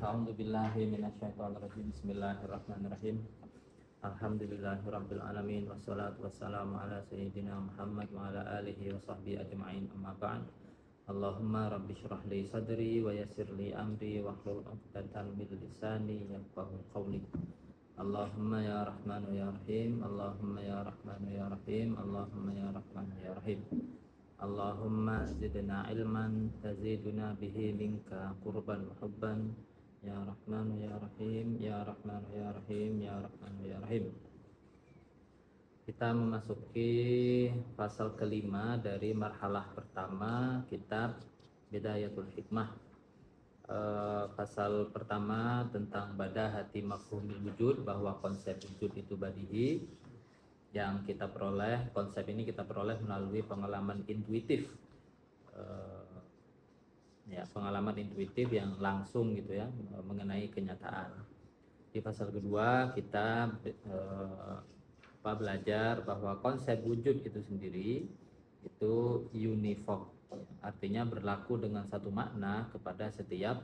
A'udzubillahi minasyaitonirrajim. Bismillahirrahmanirrahim. Alhamdulillahirabbil alamin wassalatu wassalamu ala sayyidina Muhammad wa ala alihi wa sahbihi ajma'in. Amma ba'd. Allahumma rabbi shrah li sadri wa yassir li amri wa hlul 'uqdatam min lisani yafqahu qawli. Allahumma ya Rahmanu ya Rahim. Allahumma ya Rahmanu ya Rahim. Allahumma ya Rahmanu ya Rahim. Allahumma zidna ilman taziduna bihi minka qurban wa hubban ya Rahman ya Rahim ya Rahman ya Rahim ya Rahman ya Rahim. Kita memasuki pasal kelima dari marhalah pertama kitab Bidayatul Hikmah. Pasal pertama tentang badahati mafhumil wujud, bahwa konsep wujud itu badihi. Yang kita peroleh, konsep ini kita peroleh melalui pengalaman intuitif, pengalaman intuitif yang langsung gitu ya, mengenai kenyataan. Di pasal kedua kita belajar bahwa konsep wujud itu sendiri itu uniform, artinya berlaku dengan satu makna kepada setiap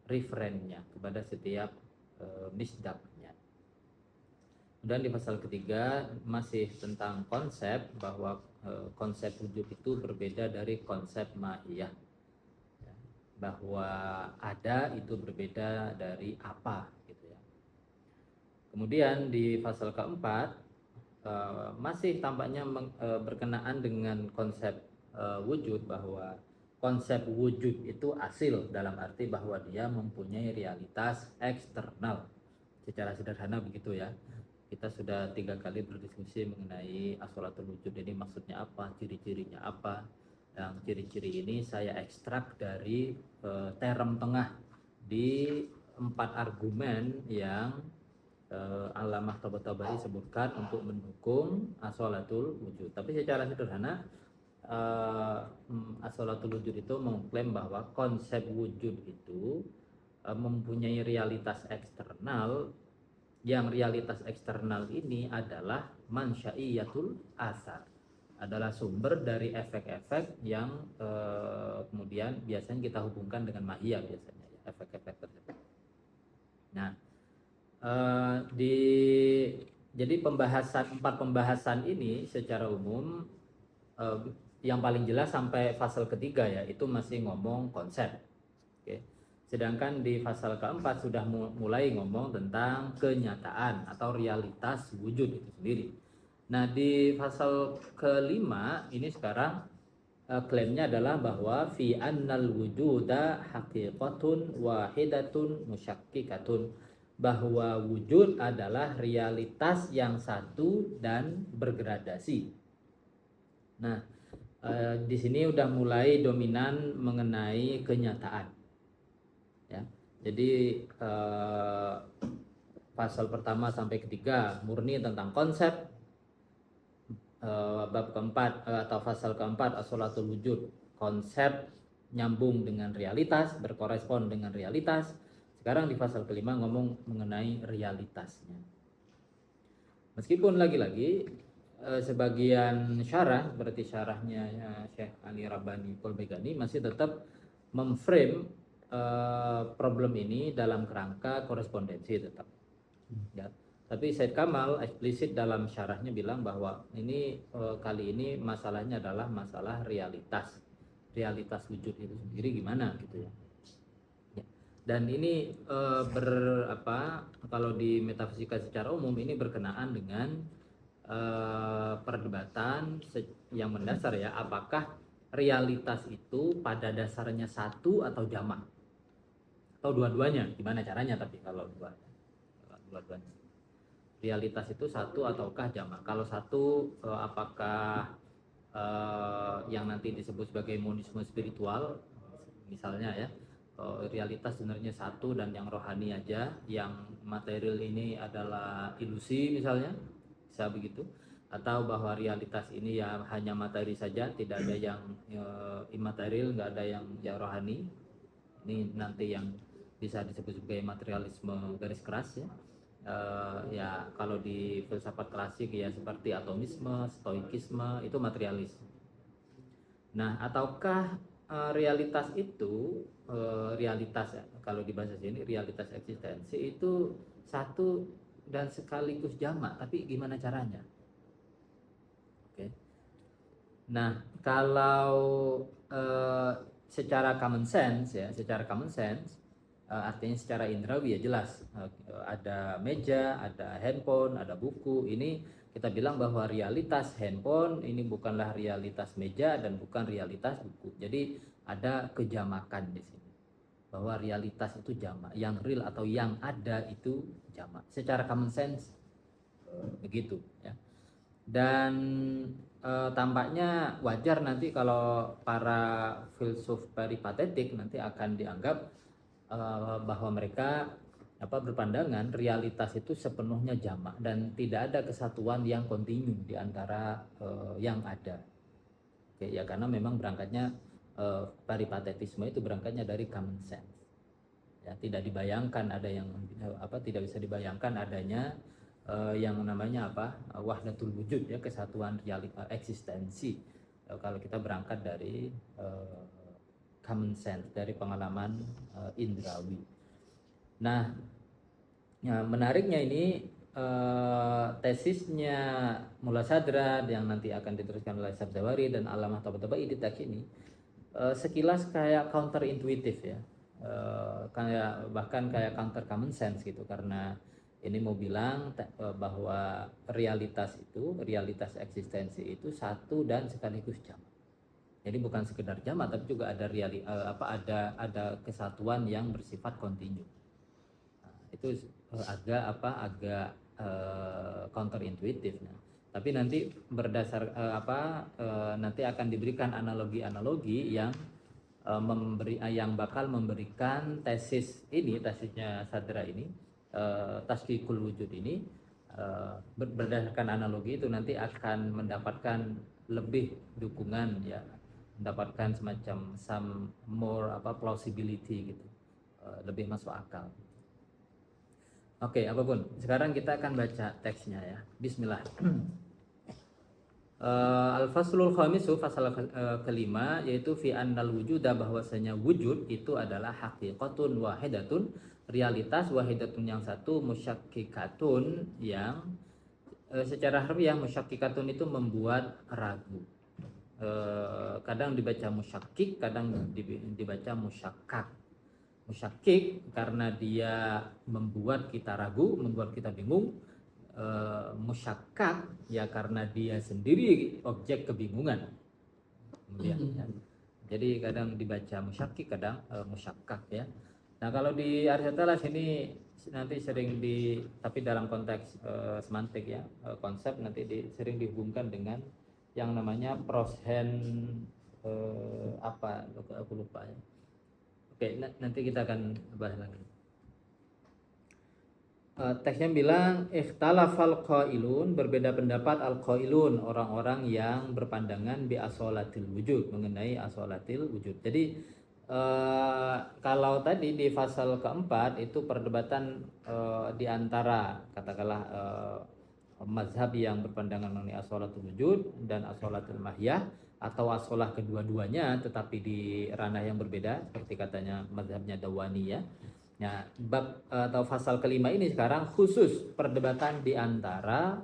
referennya, kepada setiap misdaqnya. Dan di pasal ketiga masih tentang konsep, bahwa konsep wujud itu berbeda dari konsep mahiyah, bahwa ada itu berbeda dari apa gitu ya. Kemudian di pasal keempat masih tampaknya berkenaan dengan konsep wujud, bahwa konsep wujud itu asil, dalam arti bahwa dia mempunyai realitas eksternal. Secara sederhana begitu ya. Kita sudah 3 kali berdiskusi mengenai asolatul wujud ini maksudnya apa, ciri-cirinya apa. Yang ciri-ciri ini saya ekstrak dari term tengah di 4 argumen yang Allamah Tabatabai sebutkan untuk mendukung asolatul wujud. Tapi secara sederhana asolatul wujud itu mengklaim bahwa konsep wujud itu mempunyai realitas eksternal, yang realitas eksternal ini adalah mansya'iyatul asar, adalah sumber dari efek-efek yang kemudian biasanya kita hubungkan dengan mahiyah biasanya ya, efek-efek tersebut. Nah, jadi empat pembahasan ini secara umum yang paling jelas sampai pasal ketiga ya, itu masih ngomong konsep. Oke. Sedangkan di pasal keempat sudah mulai ngomong tentang kenyataan atau realitas wujud itu sendiri. Nah, di pasal kelima ini sekarang klaimnya adalah bahwa fi annal wujuda haqiqatun wahidatun musyakkikatun, bahwa wujud adalah realitas yang satu dan bergradasi. Nah, di sini udah mulai dominan mengenai kenyataan. Ya, jadi pasal pertama sampai ketiga murni tentang konsep, bab keempat atau pasal keempat asolatul wujud, konsep nyambung dengan realitas, berkorespon dengan realitas. Sekarang di pasal kelima ngomong mengenai realitasnya. Meskipun lagi-lagi sebagian syarah seperti syarahnya Syekh Ali Rabbani Qolbegani masih tetap memframe problem ini dalam kerangka korespondensi tetap ya. Tapi Said Kamal eksplisit dalam syarahnya bilang bahwa ini kali ini masalahnya adalah masalah realitas wujud itu sendiri gimana gitu ya. Dan ini kalau di metafisika secara umum ini berkenaan dengan perdebatan yang mendasar ya, apakah realitas itu pada dasarnya satu atau jamak atau dua-duanya, gimana caranya. Tapi kalau dua-duanya, realitas itu satu ataukah jamak. Kalau satu apakah yang nanti disebut sebagai monisme spiritual misalnya ya, realitas sebenarnya satu dan yang rohani aja, yang material ini adalah ilusi misalnya, bisa begitu. Atau bahwa realitas ini ya hanya materi saja, tidak ada yang imaterial, nggak ada yang rohani. Ini nanti yang bisa disebut sebagai materialisme garis keras ya. Ya kalau di filsafat klasik ya seperti atomisme, stoikisme, itu materialis. Nah, ataukah realitas itu realitas ya, kalau di bahasa sini realitas eksistensi itu satu dan sekaligus jamak, tapi gimana caranya? Oke. Nah, kalau secara common sense ya, secara common sense artinya secara indrawi ya jelas ada meja, ada handphone, ada buku. Ini kita bilang bahwa realitas handphone ini bukanlah realitas meja dan bukan realitas buku. Jadi ada kejamakan di sini. Bahwa realitas itu jamak, yang real atau yang ada itu jamak. Secara common sense begitu ya. Dan tampaknya wajar nanti kalau para filsuf peripatetik nanti akan dianggap bahwa mereka berpandangan realitas itu sepenuhnya jamak dan tidak ada kesatuan yang kontinu di antara yang ada. Oke, ya karena memang berangkatnya peripatetisme itu berangkatnya dari common sense. Ya, tidak dibayangkan ada yang tidak bisa dibayangkan adanya yang namanya wahdatul wujud ya, kesatuan realitas eksistensi kalau kita berangkat dari common sense, dari pengalaman indrawi. Nah, ya, menariknya ini tesisnya Mullah Sadra yang nanti akan diteruskan oleh Sabzawari dan Allamah Tabatabai di teks ini sekilas kayak counter intuitif ya, kayak bahkan kayak counter common sense gitu, karena ini mau bilang bahwa realitas eksistensi itu satu dan sekaligus jamak. Jadi bukan sekedar jamak tapi juga ada ada kesatuan yang bersifat kontinu. Nah, itu agak counterintuitif. Nah, tapi nanti berdasar nanti akan diberikan analogi-analogi yang yang bakal memberikan tesisnya Sadra ini, tasdikul wujud ini, berdasarkan analogi itu nanti akan mendapatkan lebih dukungan ya, mendapatkan semacam some more plausibility gitu, lebih masuk akal. Oke, apapun. Sekarang kita akan baca teksnya ya. Bismillah. Al-faslul khamisu, fasal kelima, yaitu fi annal wujuda, bahwasanya wujud itu adalah haqiqatun wahidatun, realitas wahidatun yang satu, musyakkikatun yang secara harfiah musyakkikatun itu membuat ragu. Kadang dibaca musyakkik, kadang dibaca musyakkak. Musyakkik karena dia membuat kita ragu, membuat kita bingung. Musyakkak ya karena dia sendiri objek kebingungan. Kemudian ya. Jadi kadang dibaca musyakkik, kadang musyakkak ya. Nah, kalau di Aristoteles ini nanti sering tapi dalam konteks semantik ya, konsep nanti sering dihubungkan dengan yang namanya proshand aku lupa ya. Oke, nanti kita akan bahas lagi. Teksnya bilang ikhtalafal qailun, berbeda pendapat al-qailun, orang-orang yang berpandangan bi asolatil wujud, mengenai asolatil wujud. Jadi kalau tadi di pasal keempat itu perdebatan di antara katakanlah mazhab yang berpandangan mengenai asolatul wujud dan asolatul mahyah, atau asolah kedua-duanya tetapi di ranah yang berbeda seperti katanya mazhabnya Dawani ya. Nah, bab atau pasal kelima ini sekarang khusus perdebatan di antara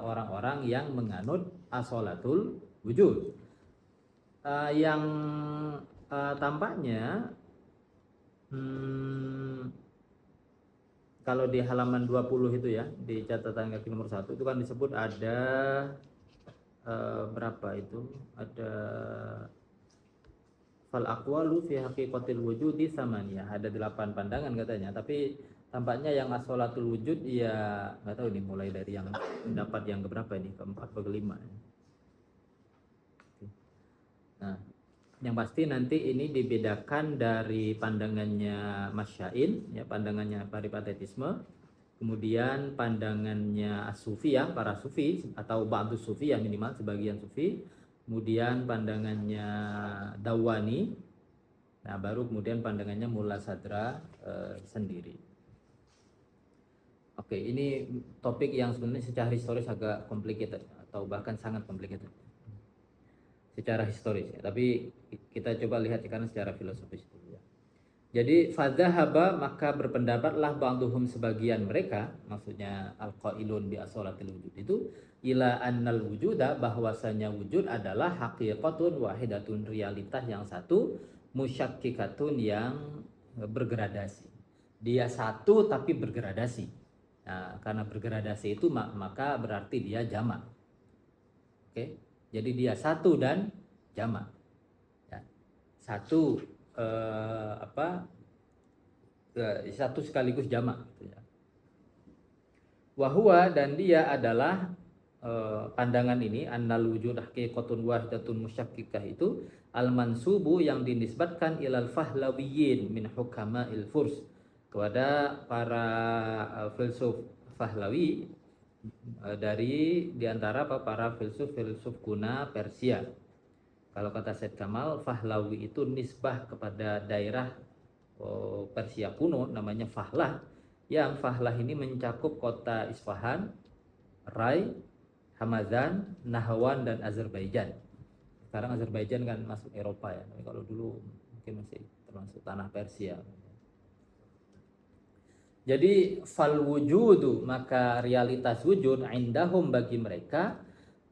orang-orang yang menganut asolatul wujud. Yang tampaknya kalau di halaman 20 itu ya, di catatan kaki nomor 1 itu kan disebut ada berapa itu? Ada fal aqwalu fi haqiqatil wujudi samaniyah, ada 8 pandangan katanya, tapi tampaknya yang asolatul wujud ya nggak tahu nih, mulai dari yang pendapat yang keberapa ini, keempat atau kelima. Nah, yang pasti nanti ini dibedakan dari pandangannya Masyain ya, pandangannya peripatetisme, kemudian pandangannya as-sufi ya, para sufi atau ba'dus sufi ya, minimal sebagian sufi, kemudian pandangannya Dawani, nah baru kemudian pandangannya Mullah Sadra sendiri. Oke, ini topik yang sebenarnya secara historis agak complicated atau bahkan sangat complicated. secara historis ya. Tapi kita coba lihat sekarang secara filosofis dulu ya. Jadi fadzahaba, maka berpendapatlah ba'duhum sebagian mereka, maksudnya al-qailun bi asolatil wujud itu, ila annal wujuda, bahwasanya wujud adalah haqiqatun wahidatun, realitas yang satu, musyakkikatun, yang bergradasi. Dia satu tapi bergradasi. Nah, karena bergradasi itu maka berarti dia jamak. Oke. Jadi dia satu dan jamak. Ya. Satu satu sekaligus jamak gitu ya. Wahwa, dan dia adalah pandangan ini, annal wujud haqiqatun wahidatun musyakkikah itu al-mansubu, yang dinisbatkan ilal fahlawiyyin min hukama'il furs, kepada para filsuf Pahlawi dari diantara para filsuf kuna Persia. Kalau kata Said Kamal, Pahlawi itu nisbah kepada daerah Persia kuno namanya Fahlah, yang Fahlah ini mencakup kota Isfahan, Rai, Hamadan, Nahwan, dan Azerbaijan. Sekarang Azerbaijan kan masuk Eropa ya, tapi kalau dulu mungkin masih termasuk tanah Persia. Jadi fal wujudu, maka realitas wujud, indahum, bagi mereka,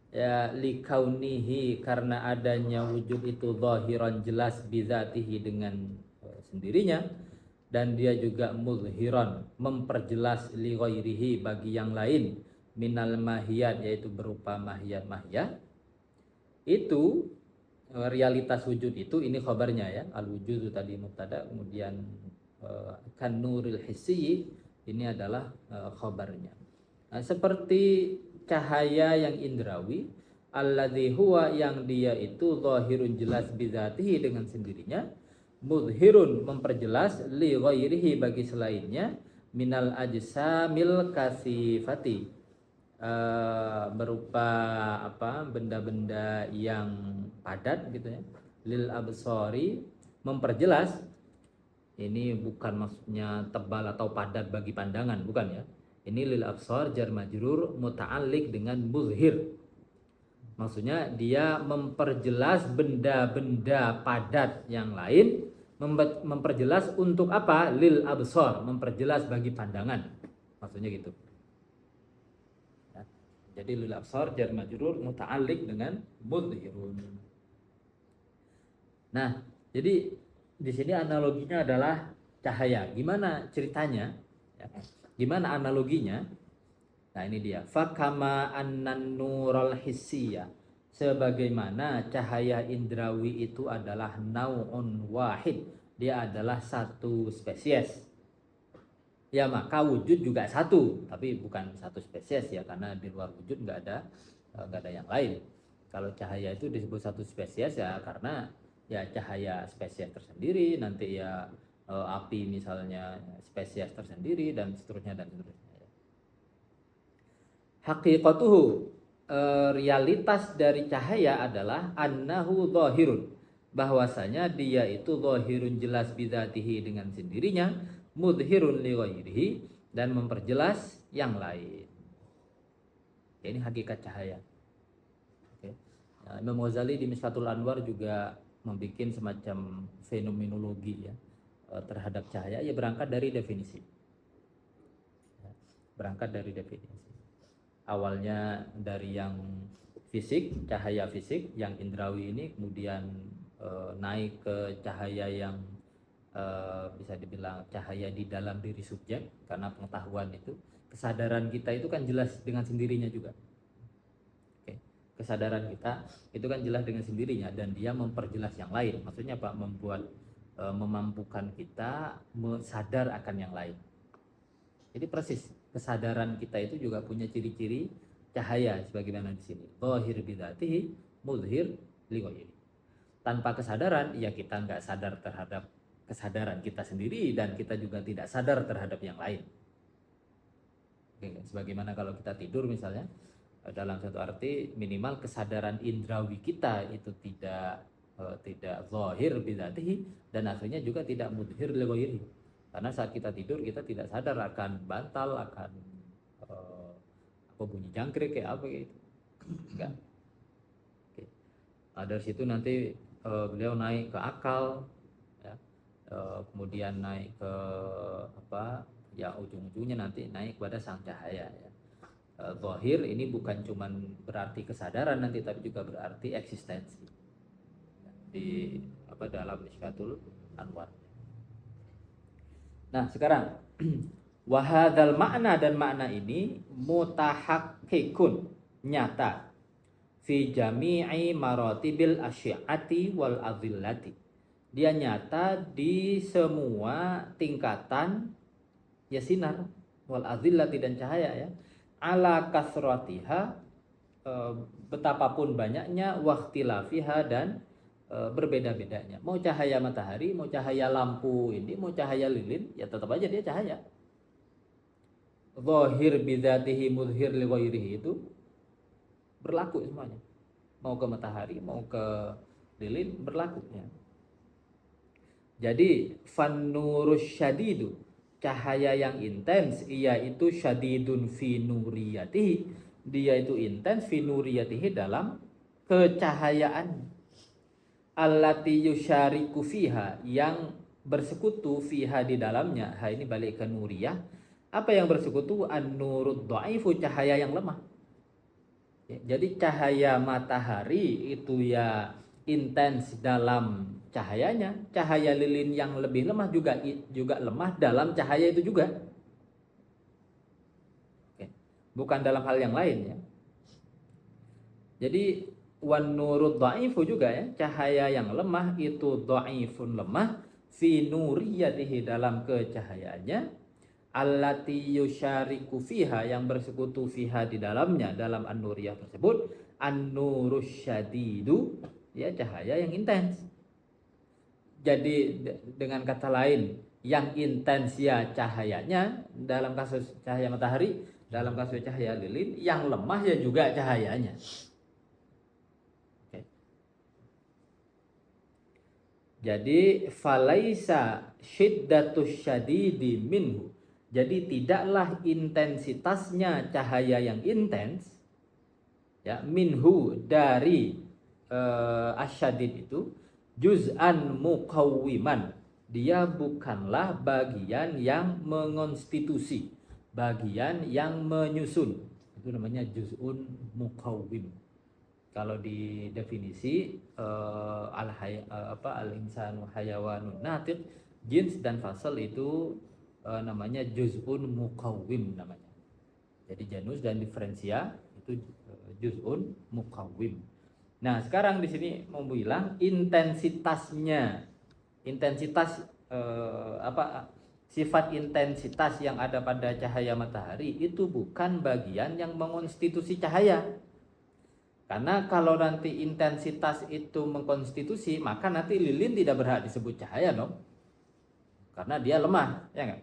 ya, likaunihi, karena adanya wujud itu zahiran, jelas, bizatihi, dengan sendirinya, dan dia juga muzhiran, memperjelas, li ghairihi, bagi yang lain, minal mahiyat, yaitu berupa mahiyat. Itu realitas wujud itu, ini khabarnya ya, al wujudu tadi mubtada, kemudian kan nuril hissi, ini adalah khabarnya. Nah, seperti cahaya yang indrawi, alladzi huwa, yang dia itu zahirun, jelas, bizatihi, dengan sendirinya, mudhirun, memperjelas, li ghairihi, bagi selainnya, minal ajsamil kasifati, berupa benda-benda yang padat gitu ya, lil absori, memperjelas. Ini bukan maksudnya tebal atau padat bagi pandangan, bukan ya. Ini lil absor, jar majrur, muta'alliq dengan muzhir. Maksudnya dia memperjelas benda-benda padat yang lain, memperjelas untuk apa? Lil absor, memperjelas bagi pandangan. Maksudnya gitu. Ya. Jadi lil absor, jar majrur, muta'alliq dengan muzhirun. Nah, jadi di sini analoginya adalah cahaya. Gimana ceritanya? Ya. Gimana analoginya? Nah, ini dia. Fakama annan nural hissiyah. Sebagaimana cahaya indrawi itu adalah nau'un wahid. Dia adalah satu spesies. Ya, maka wujud juga satu, tapi bukan satu spesies ya, karena di luar wujud nggak ada yang lain. Kalau cahaya itu disebut satu spesies ya karena ya cahaya spesies tersendiri, nanti ya api misalnya spesies tersendiri, dan seterusnya. Haqiqatuhu, realitas dari cahaya adalah annahu zahirun, bahwasanya dia itu zahirun, jelas, bidzatihi, dengan sendirinya, mudhirun li ghairihi, dan memperjelas yang lain. Ini hakikat cahaya. Oke. Nah, Imam Ghazali di Mishkatul Anwar juga membuat semacam fenomenologi ya terhadap cahaya. Ya, berangkat dari definisi. Awalnya dari yang fisik, cahaya fisik yang indrawi ini, kemudian naik ke cahaya yang bisa dibilang cahaya di dalam diri subjek, karena pengetahuan itu, kesadaran kita itu kan jelas dengan sendirinya juga. Kesadaran kita itu kan jelas dengan sendirinya, dan dia memperjelas yang lain. Maksudnya Pak, memampukan kita sadar akan yang lain. Jadi persis kesadaran kita itu juga punya ciri-ciri cahaya sebagaimana di sini. Zahir bidzatihi, muzhir li ghairi. Tanpa kesadaran ya kita nggak sadar terhadap kesadaran kita sendiri, dan kita juga tidak sadar terhadap yang lain. Oke, sebagaimana kalau kita tidur misalnya, dalam satu arti minimal kesadaran indrawi kita itu tidak zahir bidzatihi, dan akhirnya juga tidak mudhir li ghairi. Karena saat kita tidur kita tidak sadar akan bantal, akan bunyi jangkrik kayak apa gitu. Enggak. Oke. Nah, dari situ nanti beliau naik ke akal, ya. Kemudian naik ke apa? Ya ujung-ujungnya nanti naik pada sang cahaya. Ya. Zahir ini bukan cuman berarti kesadaran nanti, tapi juga berarti eksistensi di apa dalam Mishkatul Anwar. Nah sekarang wahadal makna, dan makna ini mutahakkikun, nyata, fi jami'i maratibil asyiati wal azillati. Dia nyata di semua tingkatan ya sinar, wal azillati dan cahaya ya, ala kasratiha, betapapun banyaknya, waktilafiha dan berbeda-bedanya. Mau cahaya matahari, mau cahaya lampu ini, mau cahaya lilin, ya tetap aja dia cahaya. Zahir bidzatihi muzhir li ghairihi itu berlaku semuanya. Mau ke matahari, mau ke lilin berlaku ya. Jadi fannurus syadidu, cahaya yang intens, ia itu syadidun fi nuriyatihi, dia itu intens fi nuriyatihi dalam kecahayaan, allati yusyariku fiha, yang bersekutu fiha di dalamnya. Ha ini balik ke nuriyah. Apa yang bersekutu? An-nurud dha'ifu, cahaya yang lemah. Ya, jadi cahaya matahari itu ya intens dalam cahayanya, cahaya lilin yang lebih lemah juga lemah dalam cahaya itu juga. Oke. Bukan dalam hal yang lain ya. Jadi wan nurud dha'ifu juga ya, cahaya yang lemah itu dhaifun, lemah, fi nuriyatihi dalam kecahayaannya, allati yusyariku fiha, yang bersekutu fiha di dalamnya, dalam an-nuriyah tersebut, an-nurus syadidu, ya cahaya yang intens. Jadi dengan kata lain, yang intens ya cahayanya dalam kasus cahaya matahari, dalam kasus cahaya lilin, yang lemah ya juga cahayanya. Oke. Jadi falaisa syiddatus syadidi minhu, jadi tidaklah intensitasnya cahaya yang intens ya, minhu dari asyadid itu, juz'an muqawwiman, dia bukanlah bagian yang mengonstitusi, bagian yang menyusun. Itu namanya juz'un muqawwim. Kalau di definisi al-insanu hayawanun natiq, jins dan fasal itu namanya juz'un muqawwim namanya. Jadi janus dan diferensia itu juz'un muqawwim. Nah, sekarang di sini mau bilang intensitasnya, intensitas sifat intensitas yang ada pada cahaya matahari itu bukan bagian yang mengonstitusi cahaya. Karena kalau nanti intensitas itu mengkonstitusi, maka nanti lilin tidak berhak disebut cahaya dong. Karena dia lemah, ya enggak?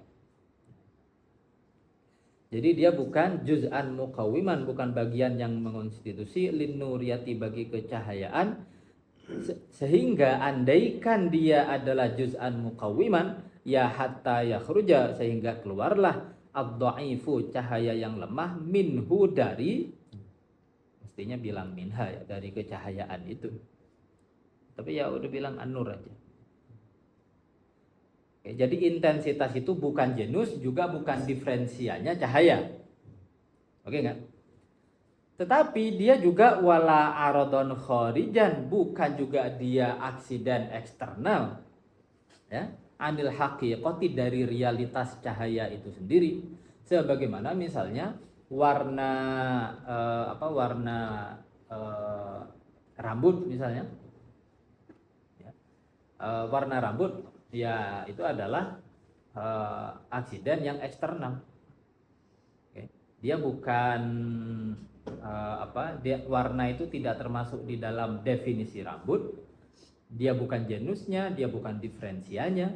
Jadi dia bukan juz'an muqawwiman, bukan bagian yang mengonstitusi, linnuriyati, bagi kecahayaan, sehingga andaikan dia adalah juz'an muqawwiman, ya hatta yakhruja, sehingga keluarlah ad-dha'ifu, cahaya yang lemah, minhu, dari, mestinya bilang minha ya, dari kecahayaan itu. Tapi ya udah bilang an-nur aja. Jadi intensitas itu bukan genus, juga bukan diferensianya cahaya. Oke enggak? Tetapi dia juga wala aradon kharijan, bukan juga dia aksiden eksternal. Ya, anil haqiqati, dari realitas cahaya itu sendiri. Sebagaimana misalnya warna warna rambut misalnya. Ya. Warna rambut ya itu adalah aksiden yang eksternal. Oke. Dia bukan warna itu tidak termasuk di dalam definisi rambut. Dia bukan genusnya, dia bukan diferensianya.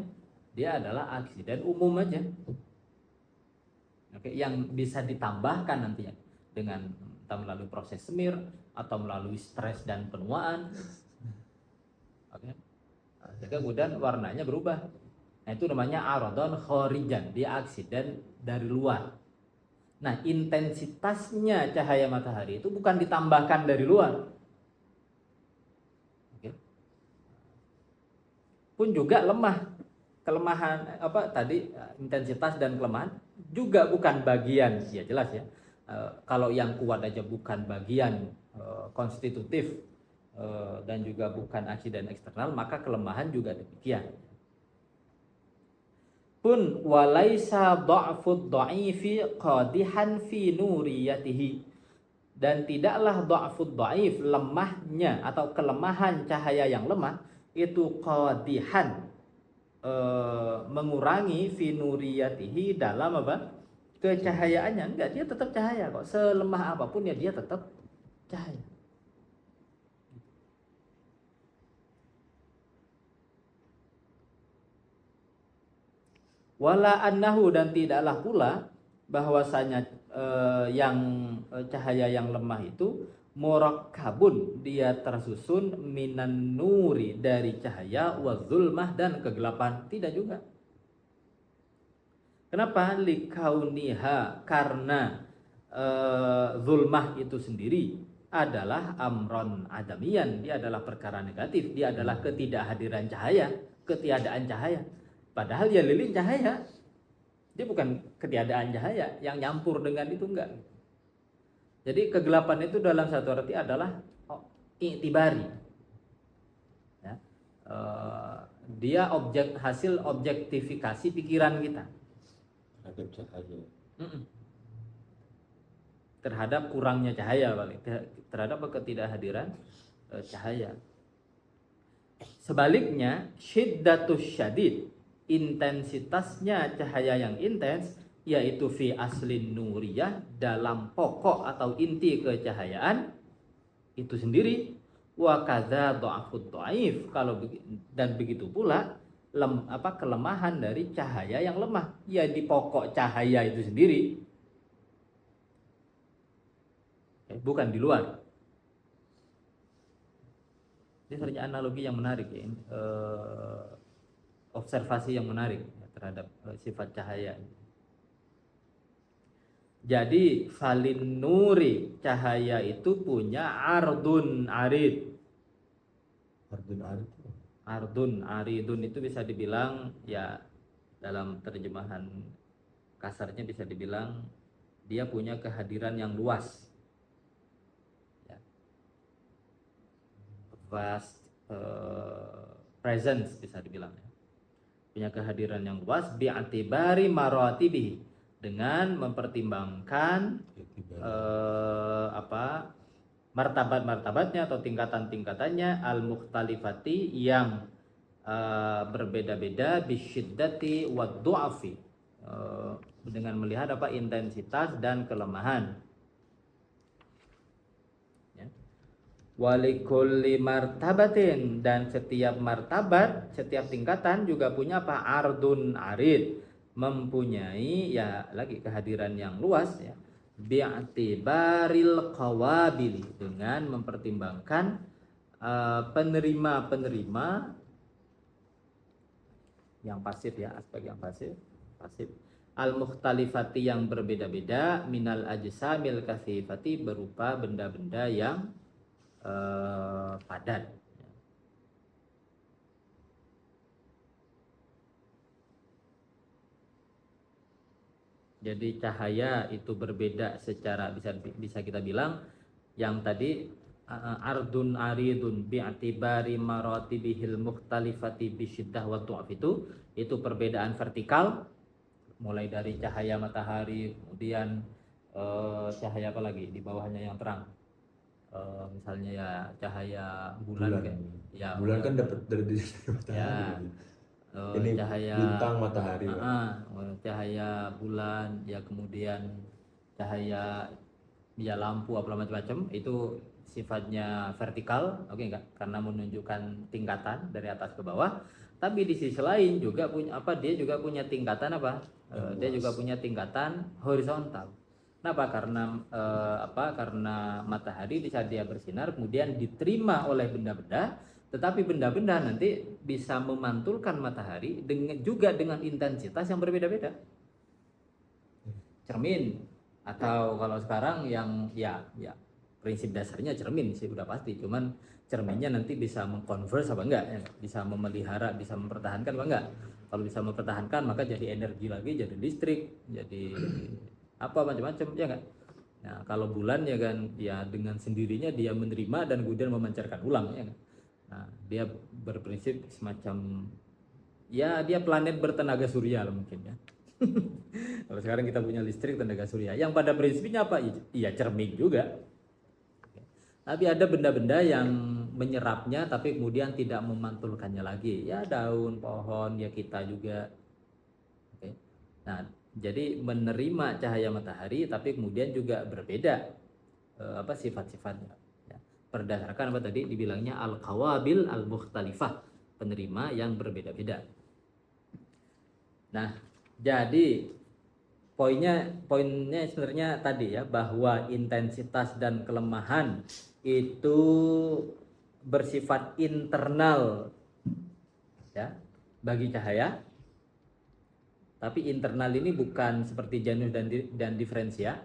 Dia adalah aksiden umum aja. Oke, yang bisa ditambahkan nantinya dengan entah melalui proses semir atau melalui stres dan penuaan. Oke. Sehingga kemudian warnanya berubah. Nah itu namanya aradon kharijan, dia aksiden dari luar. Nah intensitasnya cahaya matahari itu bukan ditambahkan dari luar, pun juga lemah. Kelemahan apa tadi, intensitas dan kelemahan juga bukan bagian, ya jelas ya. Kalau yang kuat aja bukan bagian konstitutif dan juga bukan aksiden eksternal, maka kelemahan juga demikian. Pun walaisa dha'fud dha'ifi qadihan fi nuriyatihi, dan tidaklah dha'fud dha'if, lemahnya atau kelemahan cahaya yang lemah itu qadihan, mengurangi fi nuriyatihi, dalam apa, kecahayaannya. Enggak, dia tetap cahaya kok, selemah apapun ya dia tetap cahaya. Wala annahu, dan tidaklah pula bahwasanya cahaya yang lemah itu murakkabun, dia tersusun minan nuri, dari cahaya, wa zulmah, dan kegelapan, tidak juga. Kenapa? Likauniha, karena zulmah itu sendiri adalah amron adamian, dia adalah perkara negatif, dia adalah ketidakhadiran cahaya, ketiadaan cahaya. Padahal ya lilin cahaya, dia bukan ketiadaan cahaya yang nyampur dengan itu, enggak. Jadi kegelapan itu dalam satu arti adalah i'tibari, ya. Dia hasil objektifikasi pikiran kita terhadap cahaya, terhadap kurangnya cahaya, terhadap ketidakhadiran cahaya. Sebaliknya, syiddatus syadid, intensitasnya cahaya yang intens, yaitu fi aslin nuriyah, dalam pokok atau inti kecahayaan itu sendiri. Wa kadza dha'fud dhaif, dan begitu pula kelemahan dari cahaya yang lemah, ya di pokok cahaya itu sendiri, bukan di luar. Ini sebenarnya analogi yang menarik ya, observasi yang menarik terhadap sifat cahaya. Jadi falin nuri, cahaya itu punya ardun arid. Ardun aridun itu bisa dibilang, ya dalam terjemahan kasarnya bisa dibilang dia punya kehadiran yang luas, ya. Vast presence bisa dibilang, ya. Punya kehadiran yang luas bi'atibari maratibihi, dengan mempertimbangkan martabat-martabatnya atau tingkatan-tingkatannya, al-mukhtalifati, yang berbeda-beda, bisyiddati wad du'afi, dengan melihat intensitas dan kelemahan. Ya. Walikulli martabatin, dan setiap martabat, setiap tingkatan juga punya ardun arid, mempunyai ya lagi kehadiran yang luas, ya, bi'atibaril qawabili, dengan mempertimbangkan penerima yang pasif, ya, aspek yang pasif al-mukhtalifati, yang berbeda-beda, minal ajsamil katsifati, berupa benda-benda yang padat. Jadi cahaya itu berbeda secara, bisa kita bilang yang tadi ardun aridun bi'atibari maratibihil mukhtalifati bisyiddah wa du'af, itu perbedaan vertikal, mulai dari cahaya matahari, kemudian cahaya apa lagi di bawahnya yang terang, misalnya ya cahaya bulan. Ya, bulan kan dapat dari matahari, ya. Ini cahaya bintang matahari, cahaya bulan, ya, kemudian cahaya ya lampu apa macam-macam, itu sifatnya vertikal, oke enggak? Karena menunjukkan tingkatan dari atas ke bawah. Tapi di sisi lain juga punya dia juga punya tingkatan dia juga punya tingkatan horizontal. Kenapa? Karena matahari di saat dia bersinar kemudian diterima oleh benda-benda, tetapi benda-benda nanti bisa memantulkan matahari juga dengan intensitas yang berbeda-beda. Cermin, atau kalau sekarang yang ya prinsip dasarnya cermin sih udah pasti, cuman cerminnya nanti bisa mengkonvers apa enggak ya, bisa memelihara, bisa mempertahankan apa enggak. Kalau bisa mempertahankan maka jadi energi lagi, jadi listrik, jadi apa macam-macam ya enggak. Nah kalau bulan ya kan ya dengan sendirinya dia menerima dan kemudian memancarkan ulang ya kan. Nah dia berprinsip semacam ya dia planet bertenaga surya lah mungkin ya. Kalau sekarang kita punya listrik tenaga surya yang pada prinsipnya apa? Iya cermin juga. Tapi ada benda-benda yang menyerapnya tapi kemudian tidak memantulkannya lagi. Ya daun, pohon, ya kita juga. Oke. Nah, jadi menerima cahaya matahari tapi kemudian juga berbeda apa sifat-sifatnya. Ya. Berdasarkan apa tadi dibilangnya al-qawabil al-mukhtalifah, penerima yang berbeda-beda. Nah, jadi poinnya sebenarnya tadi ya bahwa intensitas dan kelemahan itu bersifat internal ya bagi cahaya, tapi internal ini bukan seperti Janus dan diferensia.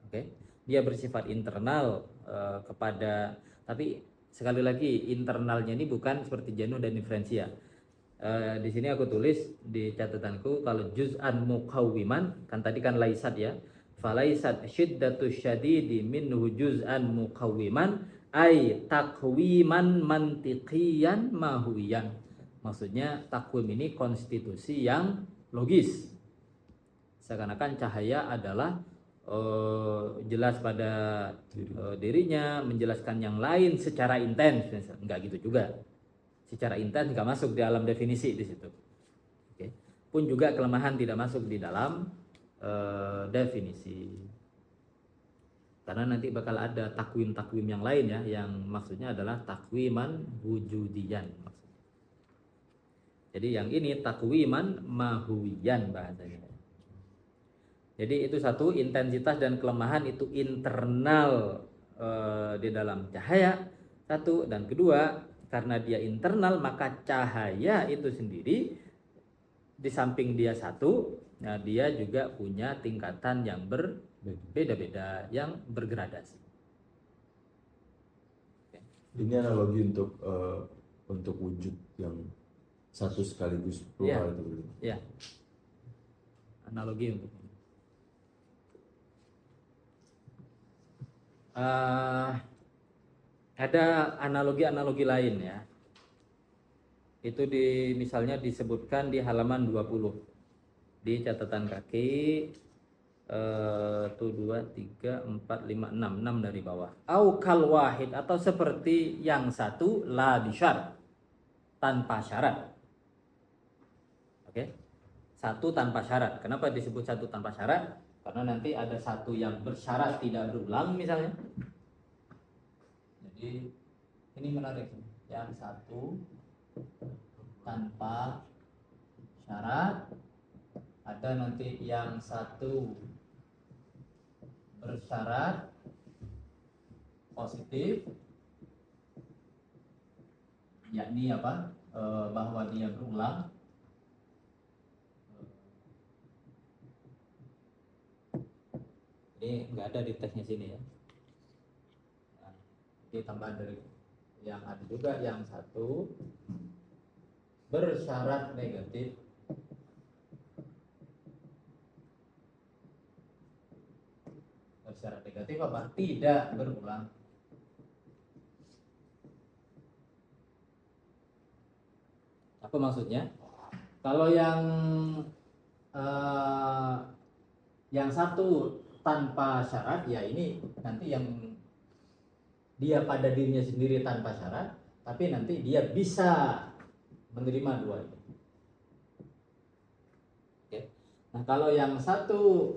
Oke, dia bersifat internal kepada, tapi sekali lagi internalnya ini bukan seperti Janus dan diferensia. Di sini aku tulis di catatanku kalau juz'an muqawwiman kan tadi kan laisat ya, falaisat syiddatu syadidi minhu juz'an muqawwiman ay takwiman mantiqiyan mahuwiyan. Maksudnya takwim ini konstitusi yang logis, seakan-akan cahaya adalah jelas pada dirinya, menjelaskan yang lain secara intens. Enggak gitu juga, secara intens nggak masuk di dalam definisi di situ. Oke. Pun juga kelemahan tidak masuk di dalam definisi. Karena nanti bakal ada takwim-takwim yang lain ya, yang maksudnya adalah takwiman wujudiyan. Jadi yang ini takwiman mahuwiyan bahasanya. Jadi itu satu, intensitas dan kelemahan itu internal di dalam cahaya satu, dan kedua karena dia internal maka cahaya itu sendiri di samping dia satu, nah dia juga punya tingkatan yang berbeda-beda, yang bergradasi. Ini analogi untuk wujud yang satu sekaligus plural itu. Ya, analogi untuk ada analogi-analogi lain ya. Itu misalnya disebutkan di halaman 20 di catatan kaki 1 2 3 4 5 6 6 dari bawah. Au kal wahid, atau seperti yang satu la bisyar, tanpa syarat. Oke. Satu tanpa syarat. Kenapa disebut satu tanpa syarat? Karena nanti ada satu yang bersyarat tidak berulang misalnya. Jadi ini menarik. Yang satu tanpa syarat, ada nanti yang satu bersyarat positif, yakni apa? Bahwa dia berulang. Ini nggak ada di teksnya sini ya. Nah, ini tambahan dari yang ada juga yang satu bersyarat negatif. Bersyarat negatif apa? Tidak berulang. Apa maksudnya? Kalau yang satu tanpa syarat ya ini nanti yang dia pada dirinya sendiri tanpa syarat, tapi nanti dia bisa menerima dua itu. Oke. Nah kalau yang satu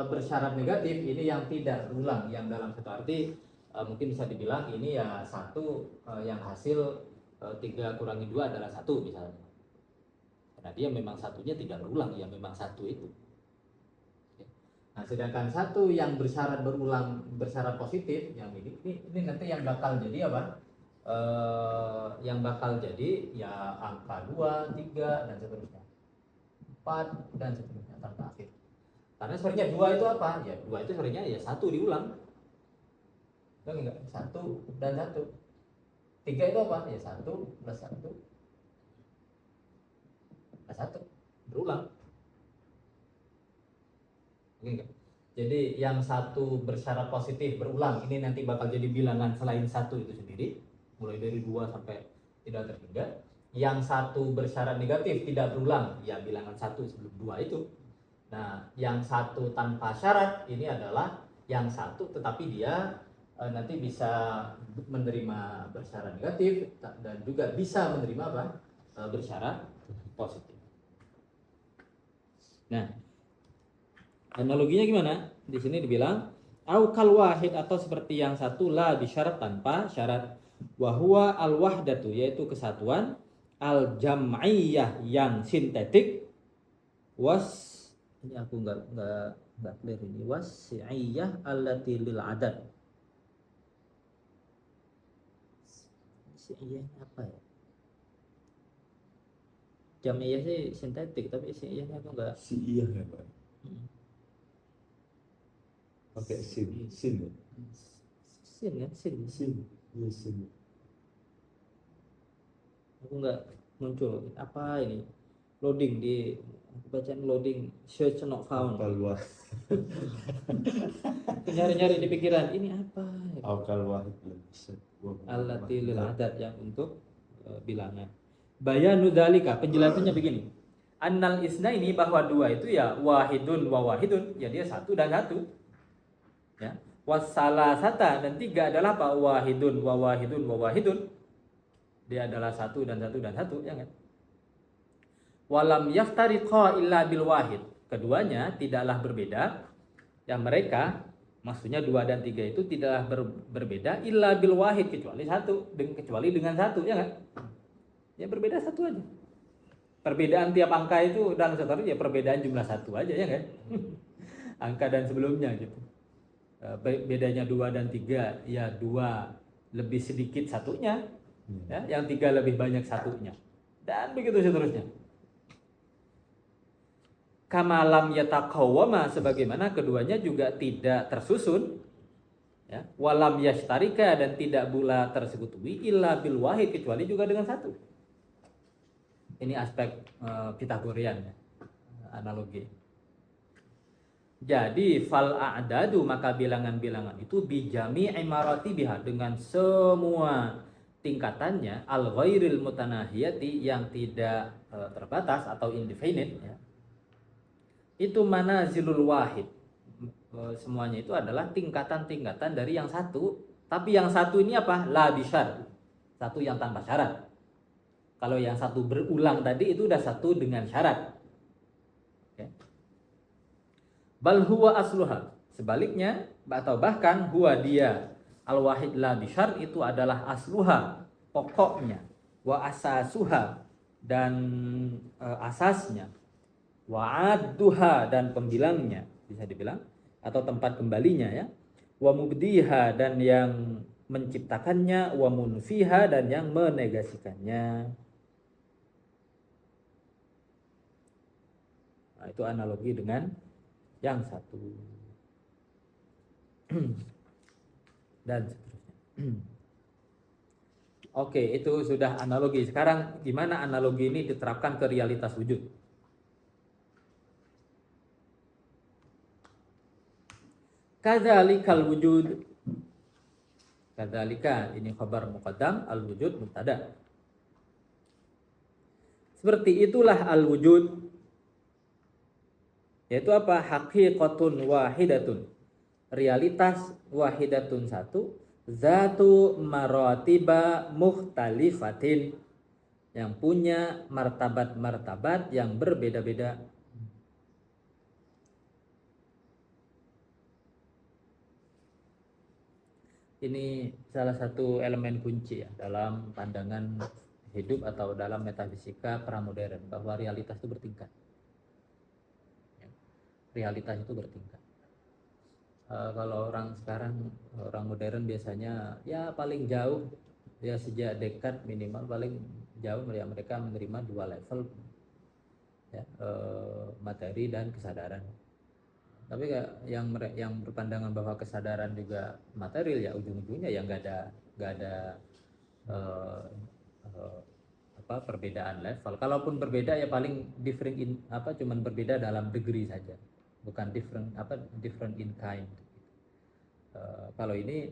bersyarat negatif ini yang tidak berulang, yang dalam satu arti mungkin bisa dibilang ini ya satu yang hasil 3 kurangi 2 adalah 1 misalnya. Karena dia memang satunya tidak berulang, ya memang satu itu. Nah, sedangkan satu yang bersyarat berulang, bersyarat positif, yang ini nanti yang bakal jadi apa? Yang bakal jadi ya angka 2, 3 dan seterusnya, 4 dan seterusnya tanpa akhir. Karena sebenarnya 2 itu apa? Ya 2 itu sebenarnya ya 1 diulang. Kan enggak, 1 dan 1. 3 itu apa? Ya 1 plus 1 plus 1. Berulang. Oke enggak? Jadi yang satu bersyarat positif berulang, ini nanti bakal jadi bilangan selain 1 itu sendiri, mulai dari 2 sampai tidak terhingga. Yang satu bersyarat negatif tidak berulang, ya bilangan 1 sebelum 2 itu. Nah, yang satu tanpa syarat ini adalah yang satu tetapi dia nanti bisa menerima bersyarat negatif dan juga bisa menerima apa? Bersyarat positif. Nah, analoginya gimana? Di sini dibilang au kal wahid, atau seperti yang satu la bisyarat, tanpa syarat. Wa huwa al wahdatu, yaitu kesatuan, al jam'iyah yang sintetik, was, ini aku nggak clear ini, wasi'iyah allati lil adad. Si'iyah apa ya? Jam'iyah sih sintetik, tapi si'iyahnya aku nggak. Si iya ya Pak. Pakai sin ya? Sin kan? Sin. Iya sin. Aku nggak muncul apa ini, loading di, aku bacaan loading, search not found. Akal wahid. Nyari-nyari di pikiran ini apa gitu. Akal wahid. Allati lil adad, yang untuk bilangan. Bayanu dzalika, penjelasannya begini. Annal isna ini, bahwa 2 itu ya wahidun wa wahidun, ya dia 1 dan 1. Ya. Wassalasata, dan 3 adalah apa? Wahidun wa wahidun wa wahidun. Dia adalah 1 dan 1 dan 1, ya kan? Walam yaftariqa illa bil wahid. Keduanya tidaklah berbeda. Yang mereka, maksudnya 2 dan 3 itu tidaklah berbeda illa bil wahid, kecuali dengan 1, ya kan? Ya berbeda 1 aja. Perbedaan tiap angka itu dalam satu ya perbedaan jumlah 1 aja, ya kan? Angka dan sebelumnya gitu. Bedanya 2 dan 3, ya 2 lebih sedikit satunya, ya, yang 3 lebih banyak satunya, dan begitu seterusnya. Kamalam yataqawwama, sebagaimana keduanya juga tidak tersusun, ya, walam yashtarika, dan tidak pula tersekutui illa bil wahid, kecuali juga dengan 1. Ini aspek Pythagorean, ya, analogi. Jadi fal a'dadu, maka bilangan-bilangan itu bijami imaratibiha, dengan semua tingkatannya, al ghairil mutanahiyati, yang tidak terbatas atau indefinite, ya. Itu manazilul wahid. Semuanya itu adalah tingkatan-tingkatan dari yang 1, tapi yang 1 ini apa? La bisyar, 1 yang tanpa syarat. Kalau yang 1 berulang tadi itu udah 1 dengan syarat. Okay. Bal huwa asluha, sebaliknya, atau bahkan huwa, dia al-wahid la bisyar, itu adalah asluha, pokoknya, wa asasuha, dan asasnya, wa adduha, dan pembilangnya, bisa dibilang, atau tempat kembalinya, ya, wa mubdiha, dan yang menciptakannya, wa munfiha, dan yang menegasikannya. Nah, itu analogi dengan yang 1 dan seterusnya. Oke, itu sudah analogi. Sekarang gimana analogi ini diterapkan ke realitas wujud? Kadzalikal wujud. Kadzalika, ini khabar muqaddam, al wujud mubtada. Seperti itulah al wujud, yaitu apa? Haqiqatun wahidatun, realitas wahidatun 1, zatu maratiba mukhtalifatin, yang punya martabat-martabat yang berbeda-beda. Ini salah satu elemen kunci, ya, dalam pandangan hidup atau dalam metafisika pramodern, bahwa realitas itu bertingkat. Realitas itu bertingkat. Kalau orang sekarang, orang modern biasanya ya paling jauh, ya sejak Descartes minimal paling jauh, ya, mereka menerima 2 level, ya, materi dan kesadaran. Tapi yang berpandangan bahwa kesadaran juga material, ya ujung-ujungnya ya nggak ada eh, eh, perbedaan level. Kalaupun berbeda ya paling different in cuman berbeda dalam degree saja, bukan different in kind. Kalau ini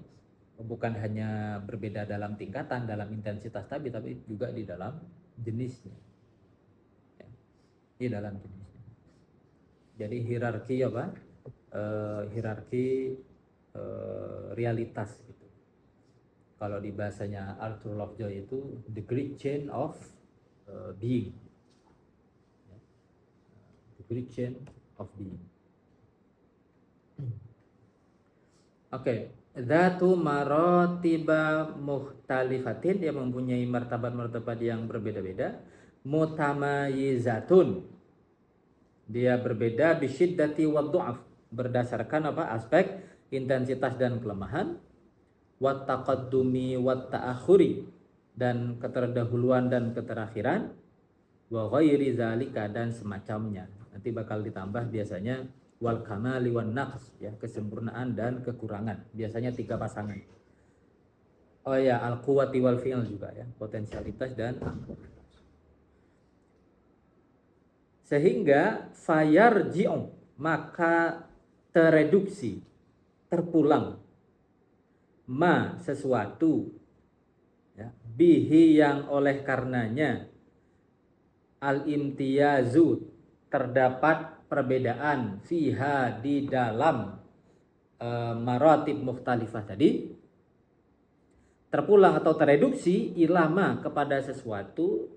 bukan hanya berbeda dalam tingkatan, dalam intensitas tapi juga di dalam jenisnya, ya, di dalam jenisnya. Jadi hierarki hierarki realitas gitu. Kalau di bahasanya Arthur Lovejoy itu the great chain of being, the great chain of being. Oke, Dzatu marotiba muhtalifatin, dia mempunyai martabat-martabat yang berbeda-beda. Mutamayizatun, dia berbeda bisyiddati wa du'af, berdasarkan aspek intensitas dan kelemahan. Wat taqaddumi wat ta'akhuri, dan keterdahuluan dan keterakhiran. Wa ghairi zalika, dan semacamnya. Nanti bakal ditambah biasanya wal kamali wan naqs, ya, kesempurnaan dan kekurangan. Biasanya 3 pasangan. Oh ya, al quwwati wal fi'l juga, ya, potensialitas dan sehingga fayarji'u, maka tereduksi, terpulang, ma sesuatu, ya, bihi yang oleh karenanya, al imtiyazu terdapat perbedaan, fiha di dalam maratib mukhtalifah tadi, terpulang atau tereduksi ilama kepada sesuatu,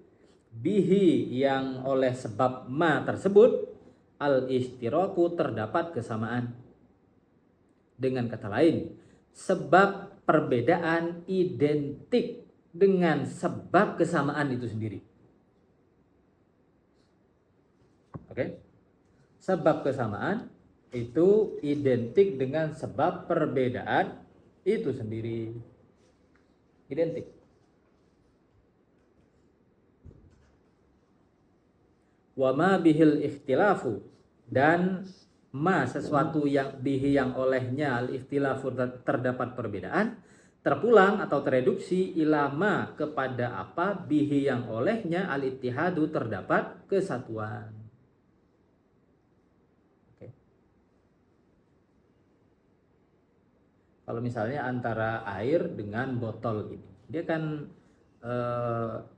bihi yang oleh sebab ma tersebut, al istiraku terdapat kesamaan. Dengan kata lain, sebab perbedaan identik dengan sebab kesamaan itu sendiri. Oke? Sebab kesamaan itu identik dengan sebab perbedaan itu sendiri. Identik. Wa ma bihil ikhtilafu, dan ma sesuatu yang bihi yang olehnya al ikhtilafu terdapat perbedaan, terpulang atau tereduksi ilama kepada apa bihi yang olehnya al ittihadu terdapat kesatuan. Oke. Kalau misalnya antara air dengan botol ini, dia kan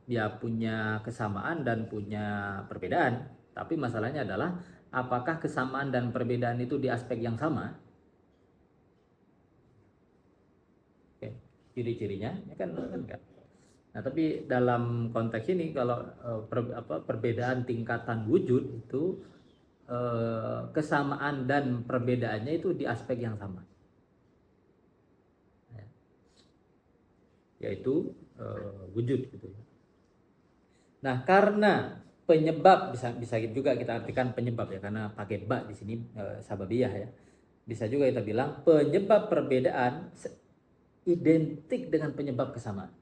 ya punya kesamaan dan punya perbedaan, tapi masalahnya adalah apakah kesamaan dan perbedaan itu di aspek yang sama? Oke, ciri-cirinya ya kan enggak. Nah, tapi dalam konteks ini kalau perbedaan tingkatan wujud itu kesamaan dan perbedaannya itu di aspek yang sama, yaitu wujud gitu. Nah, karena penyebab, bisa juga kita artikan penyebab, ya, karena pakai ba di sini sababiyah, ya. Bisa juga kita bilang penyebab perbedaan identik dengan penyebab kesamaan.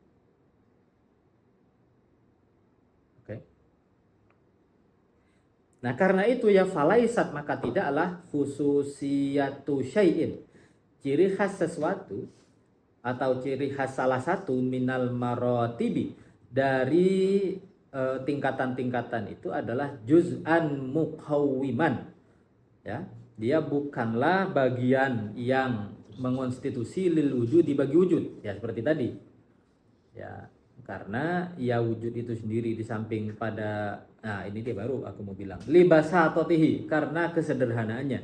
Oke. Nah, karena itu ya falaisat, maka tidaklah khususiyatu syai'in, ciri khas sesuatu atau ciri khas salah satu minal marotibi, dari tingkatan-tingkatan itu adalah juz'an muqawwiman, ya, dia bukanlah bagian yang mengonstitusi lil wujud bagi wujud, ya, seperti tadi, ya, karena ya wujud itu sendiri di samping pada, nah ini dia baru aku mau bilang libasatotihi, karena kesederhanaannya,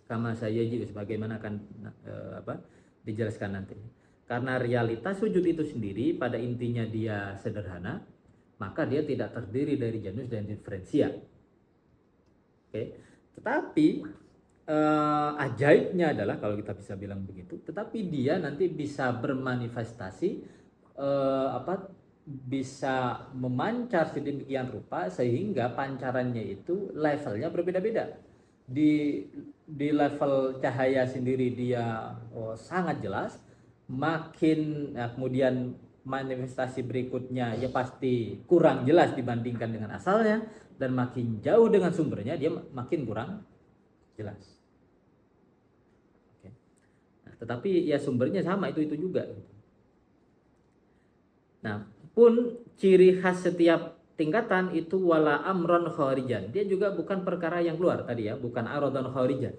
kama saya juga sebagaimana akan dijelaskan nanti. Karena realitas wujud itu sendiri pada intinya dia sederhana, maka dia tidak terdiri dari janus dan diferensia. Oke. Tetapi ajaibnya adalah, kalau kita bisa bilang begitu, tetapi dia nanti bisa bermanifestasi, bisa memancar sedemikian rupa sehingga pancarannya itu levelnya berbeda-beda. Di level cahaya sendiri dia sangat jelas, makin kemudian manifestasi berikutnya ya pasti kurang jelas dibandingkan dengan asalnya, dan makin jauh dengan sumbernya dia makin kurang jelas. tetapi ya sumbernya sama itu juga. Nah, pun ciri khas setiap tingkatan itu wala amron kharijan. Dia juga bukan perkara yang keluar tadi ya, bukan aradon kharijan.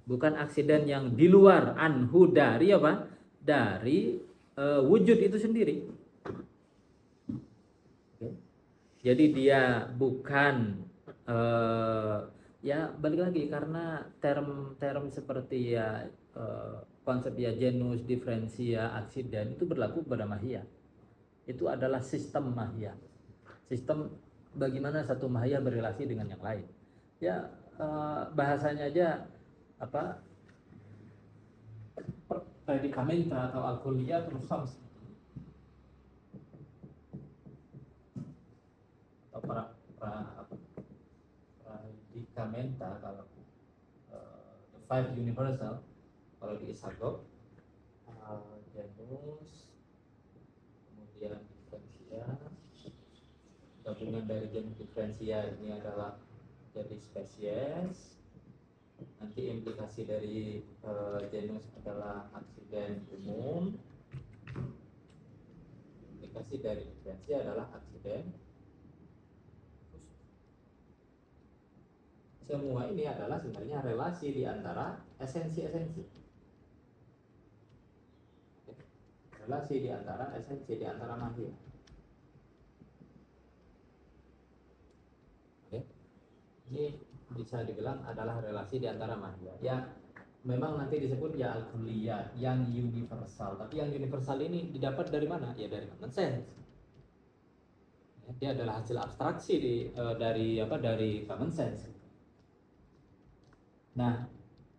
Bukan aksiden yang di luar anhu dari apa? Dari wujud itu sendiri. Oke. Jadi dia bukan ya balik lagi karena term-term seperti ya konsep ya genus, diferensia, aksiden itu berlaku pada mahiyah. Itu adalah sistem mahiyah. Sistem bagaimana satu mahiyah berrelasi dengan yang lain. Ya bahasanya aja apa predikamenta atau al-kulliyatul khams atau predikamenta kalau the five universal kalau di Isagog genus, kemudian diferensia, gabungan dari genus diferensia ini adalah jadi spesies, nanti implikasi dari genus adalah aksiden umum, implikasi dari diferensia adalah aksiden khusus. Semua ini adalah sebenarnya relasi di antara esensi-esensi. Relasi di antara esensi, di antara mahiyah. Oke. Ini bisa dibilang adalah relasi di antara mahiyah. Ya, memang nanti disebut ya al-kulliyat, yang universal. Tapi yang universal ini didapat dari mana? Ya dari common sense. Ya, dia adalah hasil abstraksi dari common sense. Nah,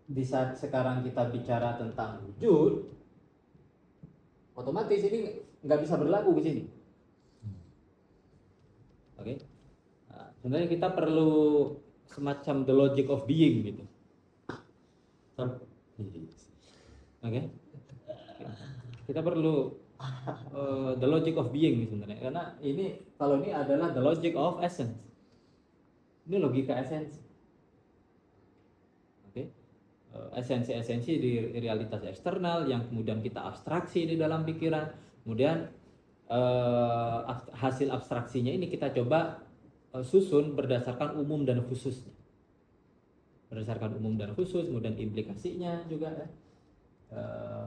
di saat sekarang kita bicara tentang wujud, otomatis ini nggak bisa berlaku di sini. Oke. Nah, sebenarnya kita perlu semacam the logic of being gitu. Oke. Kita perlu the logic of being sebenarnya, karena ini kalau ini adalah the logic of essence. Ini logika esensi. Oke. Esensi-esensi di realitas eksternal yang kemudian kita abstraksi di dalam pikiran, kemudian hasil abstraksinya ini kita coba susun berdasarkan umum dan khususnya, berdasarkan umum dan khusus, kemudian implikasinya juga ya.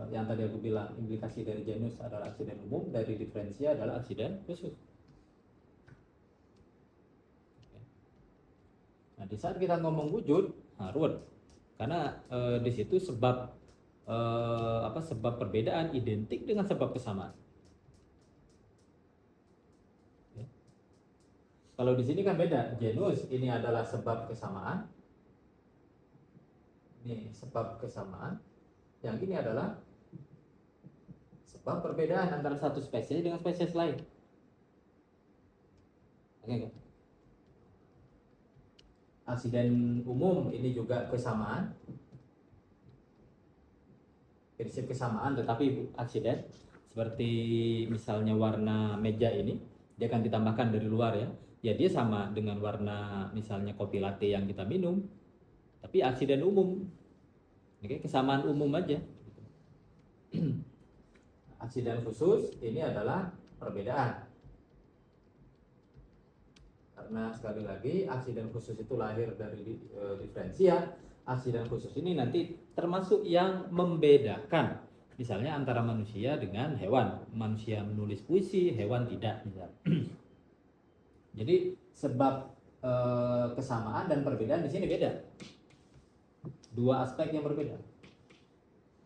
Yang tadi aku bilang implikasi dari genus adalah aksiden umum, dari diferensia adalah aksiden khusus. Nah, di saat kita ngomong wujud, ruwet. Karena di situ sebab sebab perbedaan identik dengan sebab kesamaan. Ya. Kalau di sini kan beda, genus ini adalah sebab kesamaan, ini sebab kesamaan, yang ini adalah sebab perbedaan antara satu spesies dengan spesies lain. Oke. Aksiden umum ini juga kesamaan, prinsip kesamaan tetapi aksiden, seperti misalnya warna meja ini dia akan ditambahkan dari luar ya dia sama dengan warna misalnya kopi latte yang kita minum, tapi aksiden umum. Oke, kesamaan umum aja. Aksiden khusus ini adalah perbedaan. Karena sekali lagi aksiden khusus itu lahir dari diferensia. Aksiden khusus ini nanti termasuk yang membedakan, misalnya antara manusia dengan hewan. Manusia menulis puisi, hewan tidak, misalnya. Jadi sebab kesamaan dan perbedaan di sini beda. Dua aspek yang berbeda.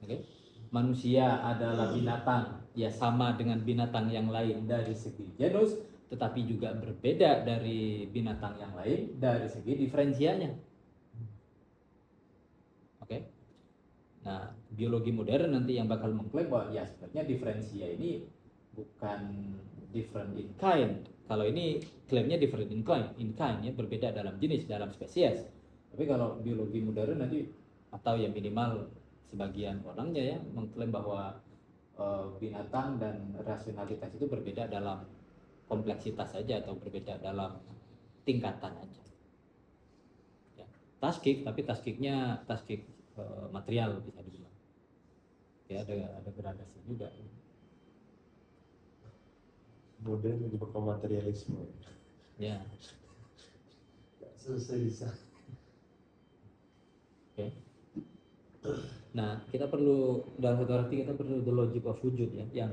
Oke. Manusia adalah binatang, ya sama dengan binatang yang lain dari segi genus, tetapi juga berbeda dari binatang yang lain dari segi diferensianya. Oke. Nah, biologi modern nanti yang bakal mengklaim bahwa ya sebenarnya diferensia ini bukan different in kind. Kalau ini klaimnya different in kind ya, berbeda dalam jenis, dalam spesies. Tapi kalau biologi modern nanti atau ya minimal sebagian orangnya ya mengklaim bahwa binatang dan rasionalitas itu berbeda dalam kompleksitas saja atau berbeda dalam tingkatan aja. Ya, taskik, tapi taskiknya taskik material bisa dibilang. Ya ada gradasi juga. Modern juga ke materialisme. Ya, Nggak selesai bisa. oke. Nah, kita perlu dalam satu arti kita perlu the logic of wujud ya, yang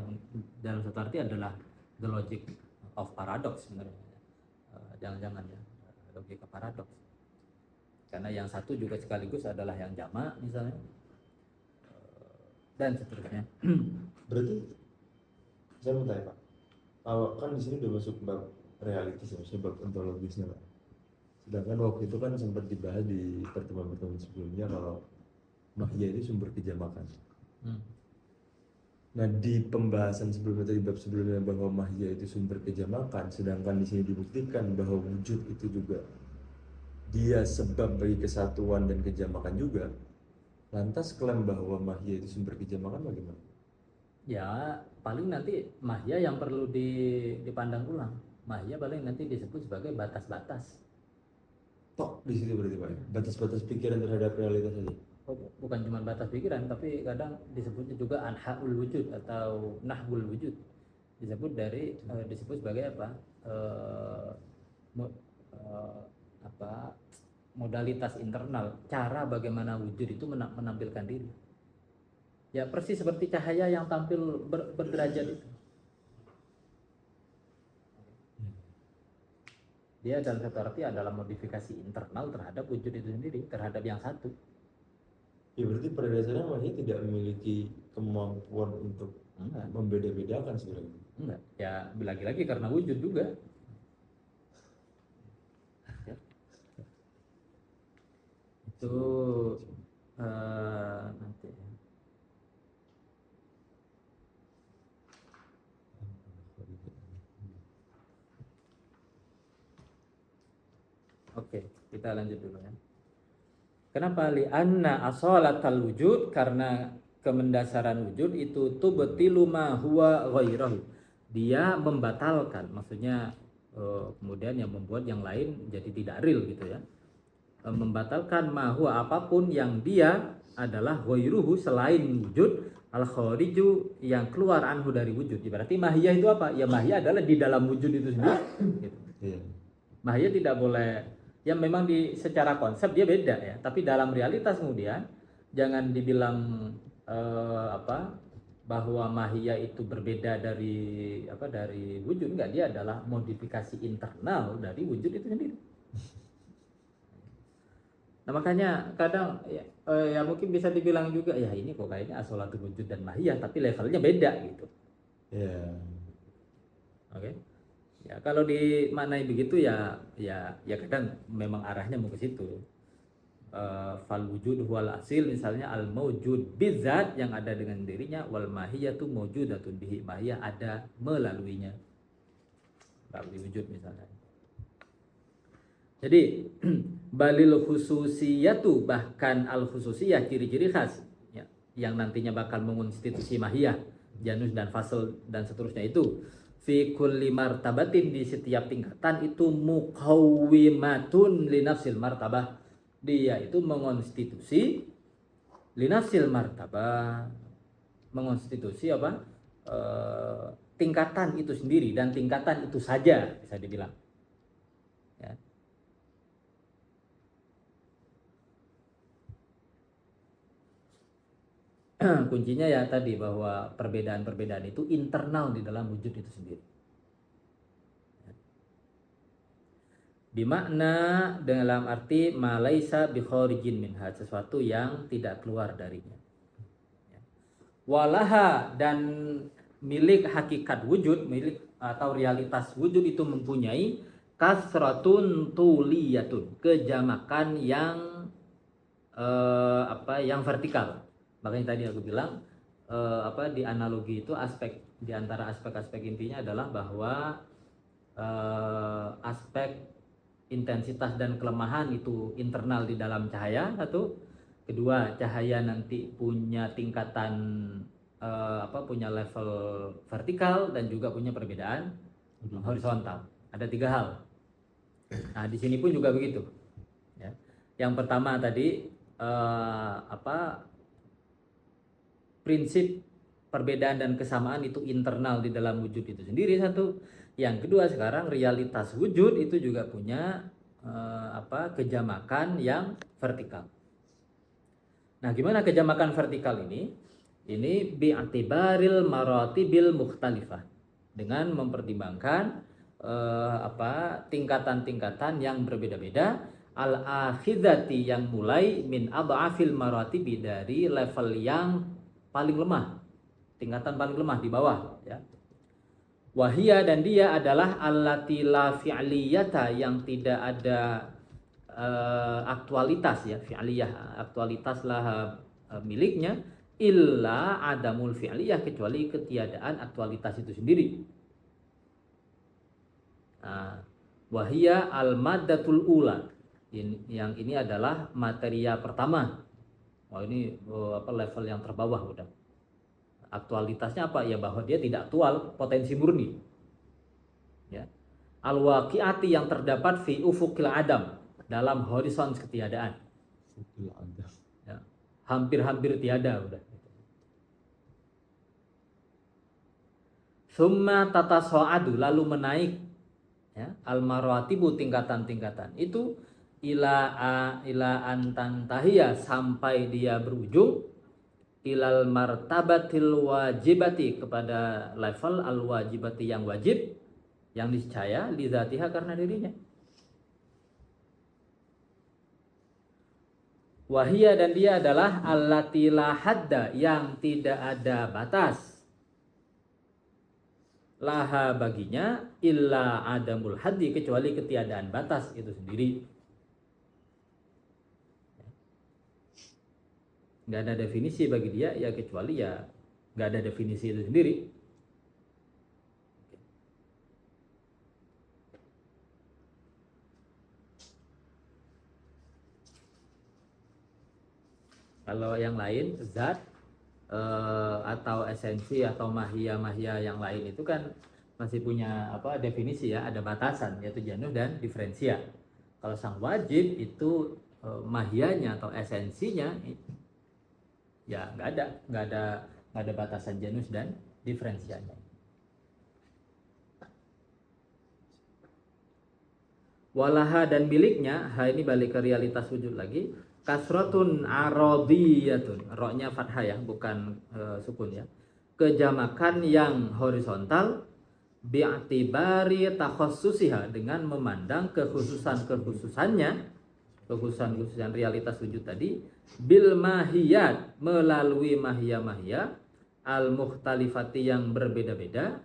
dalam satu arti adalah the logic of paradox sebenarnya. Jangan-jangan ya, logika paradoks. Karena yang satu juga sekaligus adalah yang jamak misalnya, dan seterusnya. Berarti saya mau tanya Pak, kalau kan di sini udah masuk bab realitas ya, maksudnya bab ontologisnya Pak. Sedangkan waktu itu kan sempat dibahas di pertemuan-pertemuan sebelumnya kalau mahya itu sumber kejamakan. Nah di pembahasan sebelumnya tadi bab sebelumnya bahwa mahya itu sumber kejamakan, sedangkan di sini dibuktikan bahwa wujud itu juga dia sebab bagi kesatuan dan kejamakan juga. Lantas klaim bahwa mahya itu sumber kejamakan bagaimana? Ya, paling nanti mahya yang perlu dipandang ulang. Mahya paling nanti disebut sebagai batas-batas. Tok di situ berarti Pak, batas-batas pikiran terhadap realitas saja. Bukan cuma batas pikiran, tapi kadang disebutnya juga anhaul wujud atau nahwul wujud. Disebut sebagai apa? Modalitas internal, cara bagaimana wujud itu menampilkan diri. Ya persis seperti cahaya yang tampil berderajat itu. Dia dalam satu arti adalah modifikasi internal terhadap wujud itu sendiri, terhadap yang satu. Ya berarti pada dasarnya mahya tidak memiliki kemampuan untuk membeda-bedakan sebenarnya. Enggak. Ya lagi-lagi karena wujud juga. Ya. Itu nanti. Oke, kita lanjut dulu ya. Kenapa li'anna asalatal wujud? Karena kemendasaran wujud itu tubtilu ma huwa ghairahu. Dia membatalkan, maksudnya kemudian yang membuat yang lain jadi tidak real gitu ya. Membatalkan ma huwa apapun yang dia adalah ghairuhu selain wujud, al khariju yang keluar anhu dari wujud. Berarti mahiyah itu apa? Ya mahiyah adalah di dalam wujud itu sendiri gitu. Mahiyah tidak boleh, ya memang secara konsep dia beda ya, tapi dalam realitas kemudian jangan dibilang bahwa mahiyah itu berbeda dari wujud. Enggak, dia adalah modifikasi internal dari wujud itu sendiri. Nah makanya kadang ya mungkin bisa dibilang juga ya ini kok kayaknya asolatul wujud dan mahiyah tapi levelnya beda gitu. Oke. Ya kalau dimaknai begitu ya kadang memang arahnya mau ke situ. Fal wujud wal asil misalnya al maujud bizat yang ada dengan dirinya, wal mahiyatu maujudatun bihi, mahiyah ada melaluinya, melalui wujud misalnya. Jadi balil khususiyatu, bahkan al khususiyah, ciri-ciri khas ya, yang nantinya bakal mengonstitusi mahiyah, janus dan fasl dan seterusnya itu fi kulli martabatin, di setiap tingkatan itu muqawwimatun li nafsil martabah, dia itu mengonstitusi li nafsil martabah, mengonstitusi apa? Tingkatan itu sendiri dan tingkatan itu saja bisa dibilang. Ya. Kuncinya ya tadi bahwa perbedaan-perbedaan itu internal di dalam wujud itu sendiri. Bimakna dalam arti malaisa bi kharijin minha, sesuatu yang tidak keluar darinya. Walaha, dan milik hakikat wujud, milik atau realitas wujud itu mempunyai kasratun tuliyatun, kejamakan yang yang vertikal. Makanya tadi aku bilang di analogi itu di antara aspek-aspek intinya adalah bahwa aspek intensitas dan kelemahan itu internal di dalam cahaya satu. Kedua, cahaya nanti punya tingkatan punya level vertikal dan juga punya perbedaan horizontal. Ada 3 hal. Nah, di sini pun juga begitu. Ya. Yang pertama tadi prinsip perbedaan dan kesamaan itu internal di dalam wujud itu sendiri, satu. Yang kedua, sekarang realitas wujud itu juga punya kejamakan yang vertikal. Nah, gimana kejamakan vertikal ini? Ini bi'atibaril maratibil mukhtalifah, dengan mempertimbangkan tingkatan-tingkatan yang berbeda-beda, al-akhidati yang mulai min adhafil maratibi, dari level yang paling lemah, tingkatan paling lemah di bawah, ya. Wahia, dan dia adalah allati la fi'liyata, yang tidak ada aktualitas, ya, fi'liyah, aktualitas lah miliknya, illa adamul fi'liyah, kecuali ketiadaan aktualitas itu sendiri. Nah, wahia al maddatul ula, yang ini adalah materia pertama. Ini level yang terbawah udah. Aktualitasnya apa? Ya bahwa dia tidak aktual, potensi murni. Ya. Al waqi'ati, yang terdapat fi ufukil adam, dalam horizon ketiadaan. Ya. Hampir-hampir tiada udah. Summa tataso'adu, lalu menaik, ya, al maratibu, tingkatan-tingkatan itu, ila antantahiyah, sampai dia berujung ilal martabatil wajibati, kepada level al wajibati, yang wajib, yang niscaya, lidzatiha, karena dirinya. Wahia, dan dia adalah allati la hadda, yang tidak ada batas, laha, baginya, illa adamul haddi, kecuali ketiadaan batas itu sendiri. Nggak ada definisi bagi dia, ya, kecuali ya nggak ada definisi itu sendiri. Kalau yang lain, zat atau esensi atau mahia yang lain itu kan masih punya definisi, ya, ada batasan, yaitu janus dan diferensia. Kalau sang wajib itu mahianya atau esensinya, ya nggak ada batasan janus dan diferensianya. Walaha, dan miliknya, ini balik ke realitas wujud lagi, kasratun aradiyatun, roknya fathah, ya, bukan sukun, ya, kejamakan yang horizontal, bi'atibari takhassusiha, dengan memandang kekhususan realitas wujud tadi, bil mahiyat, melalui mahiyah al mukhtalifati, yang berbeda-beda,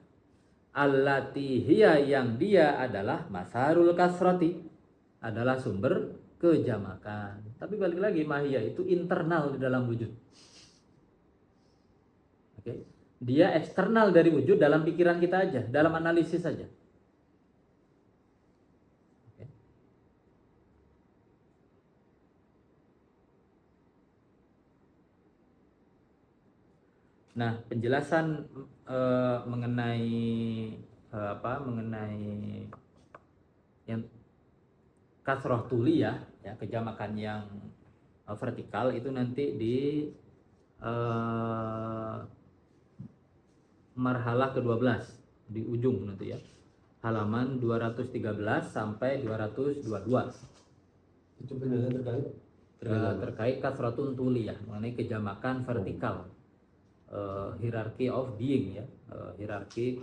allati hiya, yang dia adalah masarul kasrati, adalah sumber kejamakan. Tapi balik lagi, mahiyah itu internal di dalam wujud. Oke. Dia eksternal dari wujud dalam pikiran kita aja, dalam analisis saja. Oke. Nah, penjelasan mengenai yang kasroh tuliyah, ya, kejamakan yang vertikal, itu nanti di marhalah ke-12 di ujung nanti, ya, halaman 213 sampai 222. Itu penjelasan terkait kasratun tuliyah, mengenai kejamakan vertikal, hierarchy of being, ya, hierarki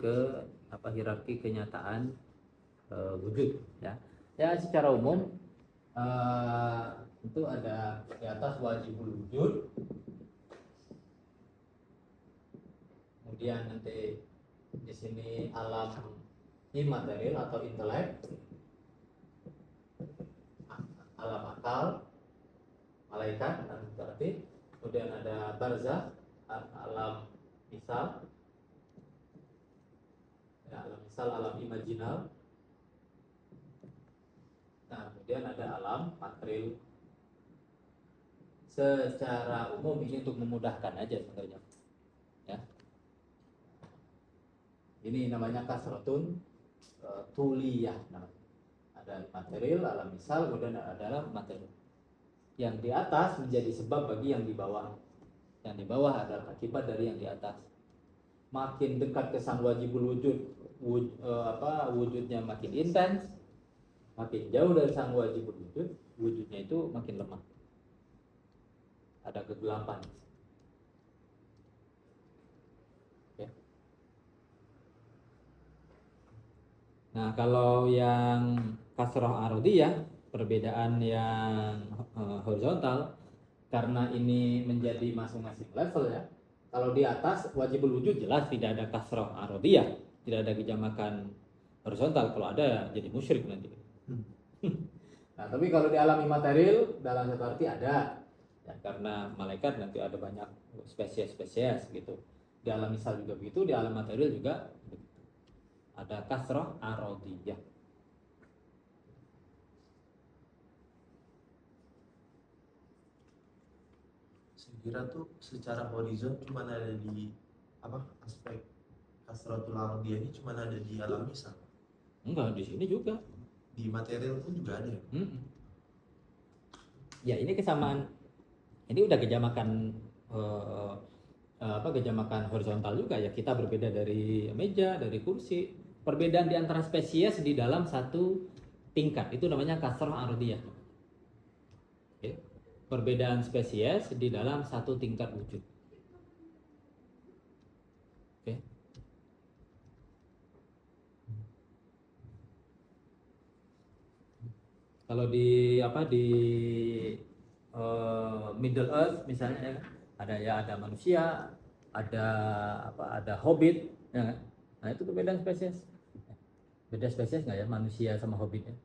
kenyataan wujud, ya. Ya, secara umum itu ada di atas wajibul wujud, kemudian nanti di sini alam imaterial atau intelek, alam akal, malaikat, dan berarti, kemudian ada barzakh, alam misal, ya, alam imajinal. Nah, kemudian ada alam material. Secara umum ini untuk memudahkan aja sebenarnya, ya. Ini namanya kasratun tuliyah, namanya. Ada material, alam misal, kemudian ada alam material. Yang di atas menjadi sebab bagi yang di bawah. Yang di bawah adalah akibat dari yang di atas. Makin dekat ke sang wajibul wujud, wujudnya makin intens, makin jauh dari sang wajibul wujud, wujudnya itu makin lemah. Ada kegelapan. Ya. Nah, kalau yang kasroh arodiyah, perbedaan yang horizontal, karena ini menjadi masing-masing level ya. Kalau di atas wajibul wujud jelas tidak ada kasroh arodiyah, tidak ada kejamakan horizontal. Kalau ada ya jadi musyrik nanti. Nah, tapi kalau di alami material dalam satu arti ada. Ya, karena malaikat nanti ada banyak spesies-spesies gitu. Di alam misal juga begitu, di alam material juga begitu. Ada kasroh arodiyah. Saya kira tuh secara horizon cuma ada di aspek kasratul ardiyah ini cuma ada di alam misal. Enggak, di sini juga. Di material pun juga ada ya? Ya, ini kesamaan. Ini udah kejamakan kejamakan horizontal juga ya. Kita berbeda dari meja, dari kursi. Perbedaan di antara spesies di dalam satu tingkat itu namanya kasroh arodiyah. Oke. Perbedaan spesies di dalam satu tingkat wujud. Oke. Kalau di Middle Earth misalnya ya kan? Ada manusia, ada hobbit ya kan? Nah, itu perbedaan spesies. Beda spesies nggak ya manusia sama hobbitnya?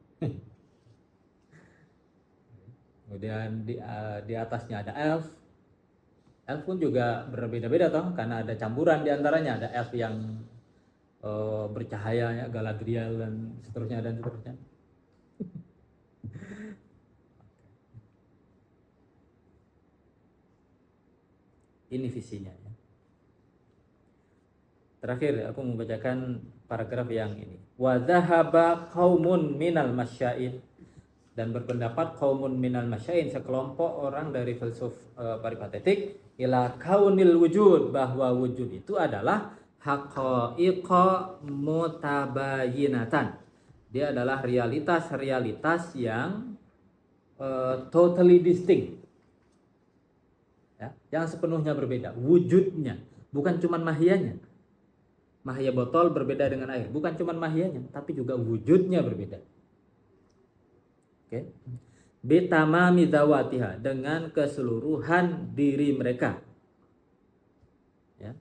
Kemudian di atasnya ada elf. Elf pun juga berbeda-beda toh, karena ada campuran di antaranya. Ada elf yang bercahaya ya, Galadriel dan seterusnya dan seterusnya. Ini visinya ya. Terakhir aku membacakan paragraf yang ini. Wa dhahaba qaumun minal masya'in, dan berpendapat qaumun minal masya'in, sekelompok orang dari filsuf peripatetik, ila kaunil wujud, bahwa wujud itu adalah haqa'iqa mutabayinatan. Dia adalah realitas-realitas yang totally distinct. Ya, yang sepenuhnya berbeda wujudnya, bukan cuman mahiyanya. Mahia botol berbeda dengan air, bukan cuman mahiyanya, tapi juga wujudnya berbeda. Oke. Bitamami zawatiha, dengan keseluruhan diri mereka. Ya.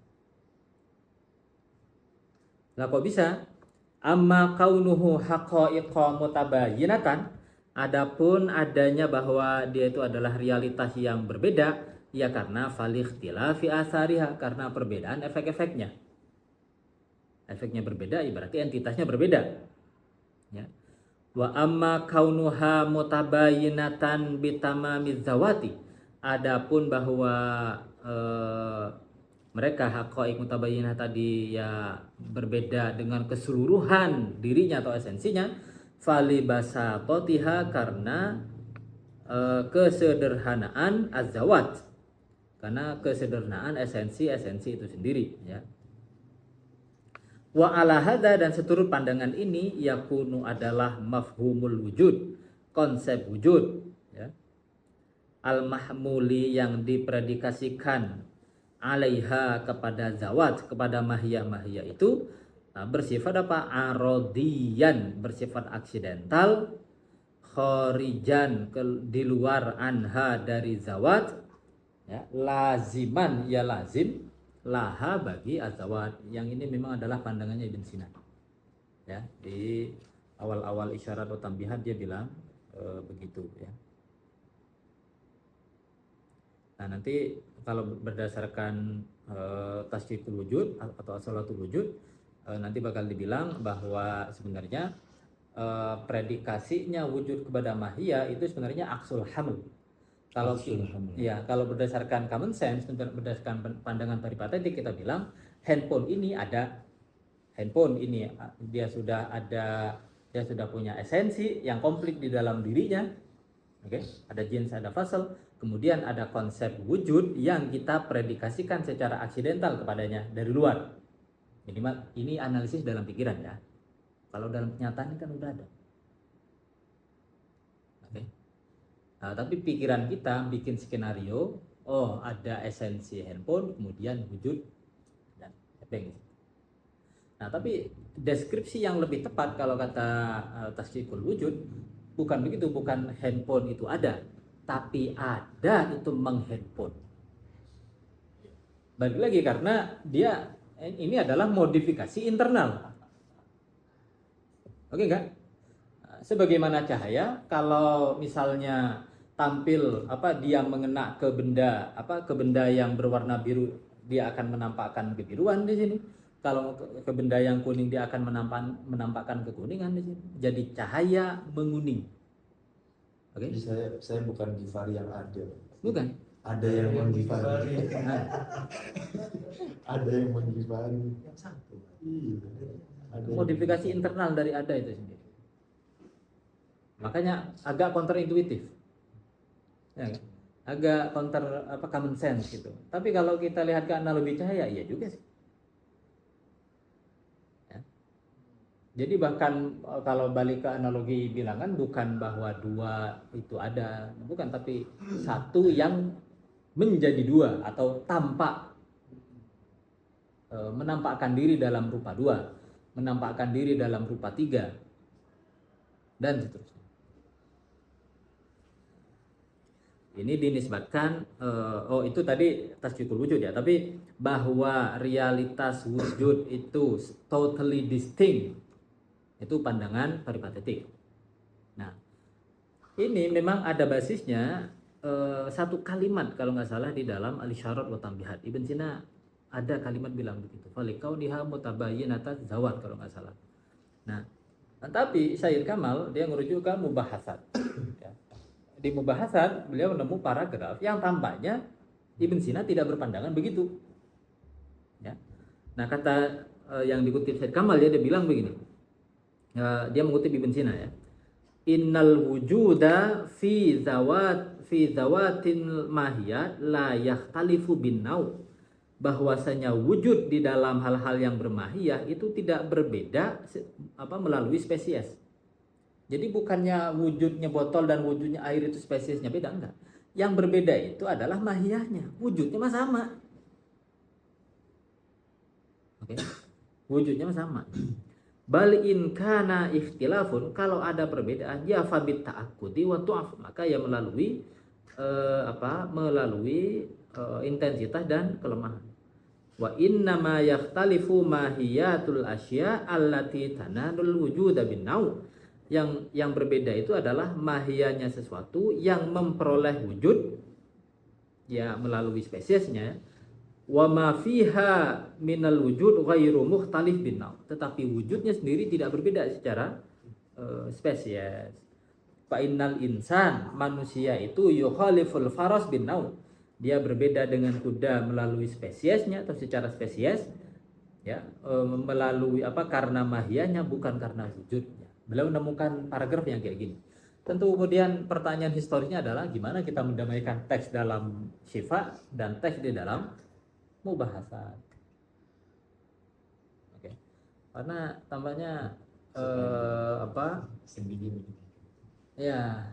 Lah kok bisa? Amma kaunuhu haqa'iqa mutabayyinatan, adapun adanya bahwa dia itu adalah realitas yang berbeda, ya karena falikhtilafi asariha, karena perbedaan efek-efeknya. Efeknya berbeda, berarti entitasnya berbeda. Ya. Wa amma kaunuha mutabayyinatan bitamamiz zawati, adapun bahwa mereka haqa'iq mutabayyinah tadi ya berbeda dengan keseluruhan dirinya atau esensinya, falibasatotiha, karena kesederhanaan az-zawat, karena kesederhanaan esensi itu sendiri ya. Wa ala hadza, dan seturut pandangan ini, yakunu adalah mafhumul wujud, konsep wujud ya, al mahmuli, yang dipredikasikan alaiha, kepada zawat, kepada mahiyah itu bersifat apa? Arodiyan, bersifat aksidental, khorijan, di luar anha, dari zawat ya, laziman, ya lazim, laha, bagi azawat. Yang ini memang adalah pandangannya Ibn Sina ya. Di awal-awal isyarat atau tambihat dia bilang begitu ya. Nah, nanti kalau berdasarkan tasdikul wujud atau asalatul wujud, nanti bakal dibilang bahwa sebenarnya predikasinya wujud kepada mahiyah itu sebenarnya aksul haml. Kalau berdasarkan common sense, berdasarkan pandangan peripatetik, kita bilang handphone ini dia sudah punya esensi yang komplit di dalam dirinya. Oke, ada jins, ada fasal, Kemudian ada konsep wujud yang kita predikasikan secara aksidental kepadanya dari luar. Minimal ini analisis dalam pikiran ya. Kalau dalam kenyataan kan udah ada. Oke. Nah, tapi pikiran kita bikin skenario, oh ada esensi handphone, kemudian wujud dan efek. Nah, tapi deskripsi yang lebih tepat kalau kata tasdikul wujud bukan begitu, bukan handphone itu ada, tapi ada itu menghandphone. Balik lagi karena dia ini adalah modifikasi internal. Oke enggak? Sebagaimana cahaya, kalau misalnya tampil dia mengena ke benda yang berwarna biru, dia akan menampakkan kebiruan di sini. Kalau ke benda yang kuning, dia akan menampakkan kekuningan di sini. Jadi cahaya menguning. Oke? Jadi saya bukan Givari yang ada. Bukan. Ada yang menggivari. Nah, Ada yang menggivari. Yang satu. Iya. Ada yang modifikasi internal dari ada itu sendiri. Makanya agak counterintuitif. Ya, kan? Agak counter common sense gitu. Tapi kalau kita lihat ke analogi cahaya, iya juga sih. Ya. Jadi bahkan kalau balik ke analogi bilangan, bukan bahwa dua itu ada, bukan, tapi satu yang menjadi dua atau tampak menampakkan diri dalam rupa dua, menampakkan diri dalam rupa tiga, dan seterusnya. Ini dinisbatkan, itu tadi tasdikul wujud ya, tapi bahwa realitas wujud itu totally distinct, itu pandangan peripatetik. Nah, ini memang ada basisnya satu kalimat kalau nggak salah di dalam Al-Isyarat wa Tanbihat. Ibn Sina ada kalimat bilang begitu. Falikauniha mutabayyinatan zawat kalau nggak salah. Nah, tapi Sayyid Kamal dia merujuk ke mubahasat. Ya. Di mubahasat beliau menemu paragraf yang tampaknya Ibn Sina tidak berpandangan begitu. Ya. Nah, kata yang dikutip Sayyid Kamal dia bilang begini. Dia mengutip Ibn Sina ya. Innal wujuda fi zawatin mahiyat la yakhtalifu bin nau. Bahwasanya wujud di dalam hal-hal yang bermahiyah itu tidak berbeda melalui spesies. Jadi bukannya wujudnya botol dan wujudnya air itu spesiesnya beda, enggak. Yang berbeda itu adalah mahiyahnya. Wujudnya mah sama. Oke. Wujudnya mah sama. Bal in kana ikhtilafun, kalau ada perbedaan ya fabit ta'akkudi wa tu'af, maka ya melalui intensitas dan kelemahan. Wa inna ma yakhtalifu mahiyatul asya allati tanadul wujuda bin nau. Yang berbeda itu adalah mahiyanya sesuatu yang memperoleh wujud ya melalui spesiesnya. Wa ma fiha minal wujud ghairu mukhtalif bin nau. Tetapi wujudnya sendiri tidak berbeda secara spesies. Fa innal insan, manusia itu yukhaliful faras bin nau. Dia berbeda dengan kuda melalui spesiesnya atau secara spesies ya, melalui karena mahiyanya bukan karena wujudnya. Beliau menemukan paragraf yang kayak gini. Tentu kemudian pertanyaan historisnya adalah gimana kita mendamaikan teks dalam syifa dan teks di dalam mubahasat. Oke. Karena tampaknya ya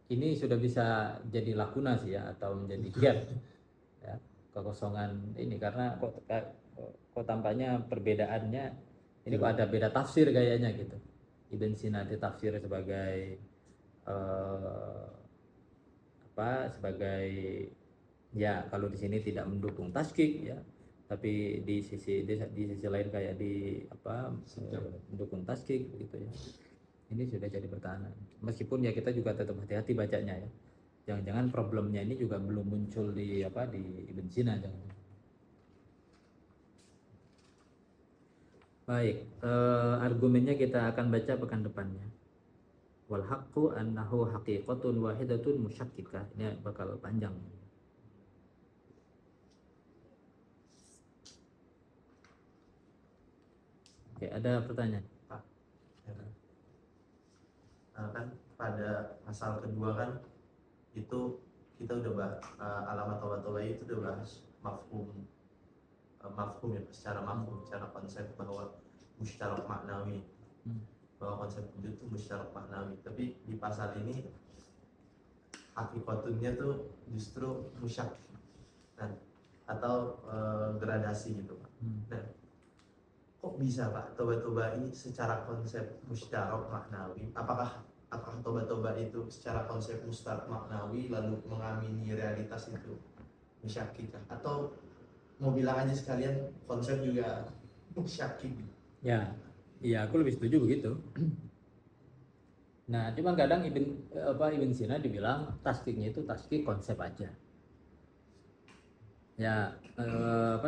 ini sudah bisa jadi lakuna sih ya, atau menjadi gap ya, kekosongan ini, karena kok tampaknya perbedaannya ini kok ada beda tafsir kayaknya gitu. Ibn Sina ditafsir sebagai sebagai ya kalau di sini tidak mendukung taskik ya, tapi di sisi lain kayak mendukung taskik gitu ya. Ini sudah jadi pertahanan. Meskipun ya kita juga tetap hati-hati bacanya ya. Jangan-jangan problemnya ini juga belum muncul di Ibn Sina jangan. Baik, argumennya kita akan baca pekan depannya. Wal haqqu annahu haqiqatun wahidatun musyakkikah. Ini bakal panjang. Oke, ada pertanyaan? Pak, ya kan? Kan pada pasal kedua kan itu kita udah bahas alamat toba-toba itu udah bahas mafhum ya, secara mafhum, secara konsep bahwa musyarak maknawi, bahwa konsep wujud itu musyarak maknawi. Tapi di pasal ini hakikatnya tuh justru musyak, nah, atau gradasi gitu Pak. Nah, kok bisa Pak toba-toba ini secara konsep musyarak maknawi? Apakah toba-toba itu secara konsep musyarak maknawi lalu mengamini realitas itu musyakik, atau mau bilang aja sekalian konsep juga musyakik? Ya, iya aku lebih setuju begitu. Nah, cuma kadang Ibn Sina dibilang tasdiknya itu tasdik konsep aja. Ya,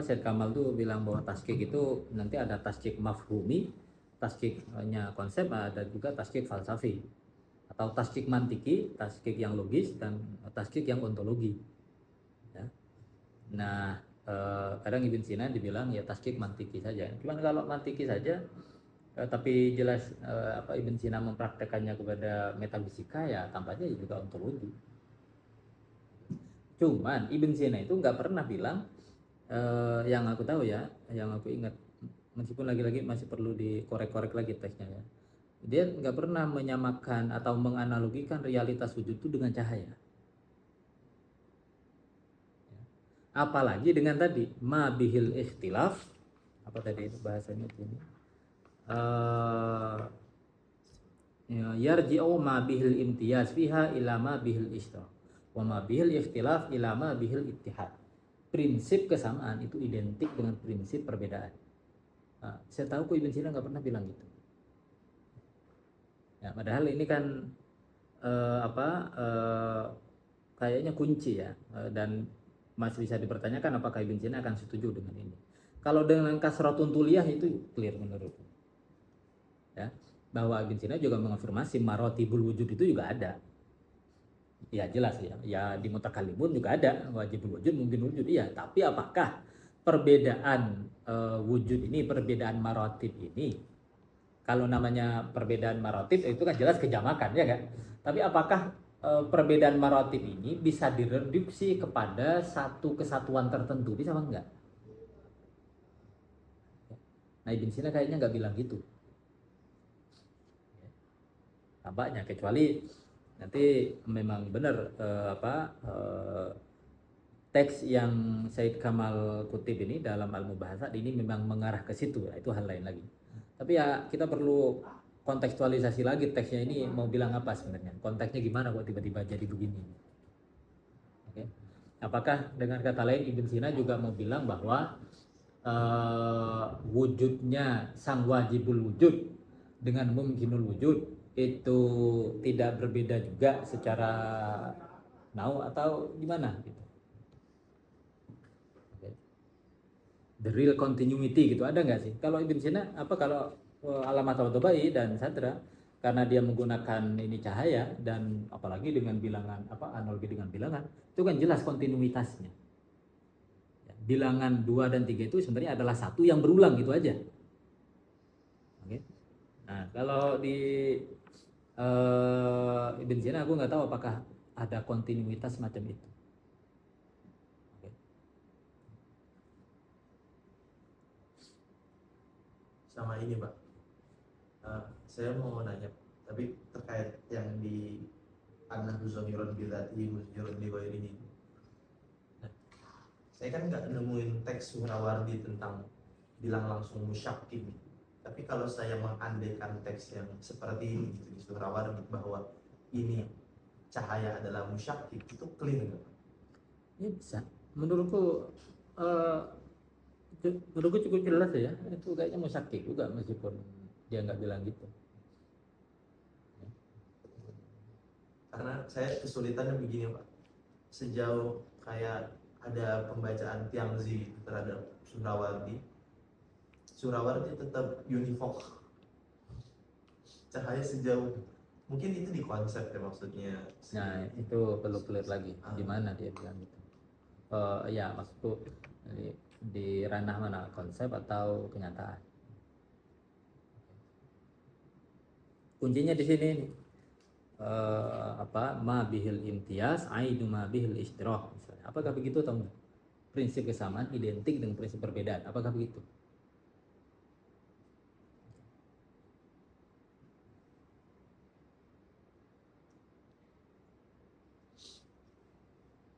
Syed Kamal tuh bilang bahwa tasdik itu nanti ada tasdik mafhumi, tasdiknya konsep, ada juga tasdik falsafi, atau tasdik mantiki, tasdik yang logis, dan tasdik yang ontologi. Ya. Nah, kadang Ibn Sina dibilang ya tasdik mantiki saja. Cuman kalau mantiki saja, tapi jelas Ibn Sina mempraktekannya kepada metafisika, ya tampaknya juga ontologi. Cuman Ibn Sina itu nggak pernah bilang, yang aku tahu ya, yang aku ingat, meskipun lagi-lagi masih perlu dikorek-korek lagi teksnya ya, dia nggak pernah menyamakan atau menganalogikan realitas wujud itu dengan cahaya. Apalagi dengan tadi ma bihil ikhtilaf, apa tadi itu bahasanya ini, yarji'u ma bihil imtiyaz fiha ila ma bihil ishtiraak wa ma bihil ikhtilaf ila ma bihil ittihad. Prinsip kesamaan itu identik dengan prinsip perbedaan. Nah, saya tahu Ibn Sina nggak pernah bilang gitu. Ya, padahal ini kan kayaknya kunci ya, dan masih bisa dipertanyakan apakah Ibn Sina akan setuju dengan ini. Kalau dengan kasratun tuliyah itu clear menurutku. Ya, bahwa Ibn Sina juga mengonfirmasi marotibul wujud itu juga ada. Ya jelas ya, ya di mutakallimun juga ada wajibul wujud, mungkin wujud, iya. Tapi apakah perbedaan wujud ini, perbedaan marotib ini, kalau namanya perbedaan marotib itu kan jelas kejamakan ya kan? Tapi apakah perbedaan marotib ini bisa direduksi kepada satu kesatuan tertentu, bisa apa enggak? Nah Ibn Sina kayaknya nggak bilang gitu. Tampaknya, kecuali nanti memang benar teks yang Said Kamal kutip ini dalam Al-Mubahasat ini memang mengarah ke situ, ya, itu hal lain lagi. Tapi ya kita perlu kontekstualisasi lagi teksnya ini mau bilang apa sebenarnya, konteksnya gimana kok tiba-tiba jadi begini. Oke. Apakah dengan kata lain Ibn Sina juga mau bilang bahwa wujudnya sang wajibul wujud dengan mumkinul wujud itu tidak berbeda juga secara atau gimana gitu. Okay. The real continuity gitu ada nggak sih? Kalau Ibn Sina kalau alamat al-Tabai dan Sadra, karena dia menggunakan ini cahaya dan apalagi dengan bilangan analogi dengan bilangan, itu kan jelas kontinuitasnya. Bilangan 2 dan 3 itu sebenarnya adalah satu yang berulang gitu aja. Oke. Nah, kalau di Ibn Sina aku nggak tahu apakah ada kontinuitas macam itu. Oke. Sama ini Pak, saya mau nanya, tapi terkait yang di annahu zahirun bidzatihi muzhirun li ghairihi. Nah, saya kan nggak nemuin teks Suhrawardi tentang bilang langsung musyakkin. Tapi kalau saya mengandaikan teks yang seperti ini gitu, di Suhrawardi bahwa ini cahaya adalah musyakik, itu clear nggak? Ya bisa. Menurutku cukup jelas ya. Itu kayaknya musyakik juga meskipun dia nggak bilang gitu. Karena saya kesulitannya begini Pak, sejauh kayak ada pembacaan Tiangzi terhadap Suhrawardi tetap univoc, cahaya sejauh mungkin itu di konsep ya maksudnya. Nah itu perlu clear lagi di mana dia bilang gitu. Ya maksudku di ranah mana, konsep atau kenyataan. Kuncinya di sini nih. ma bihil imtiaz ainu ma bihil ishtirak misalnya. Apakah begitu atau enggak? Prinsip kesamaan identik dengan prinsip perbedaan. Apakah begitu?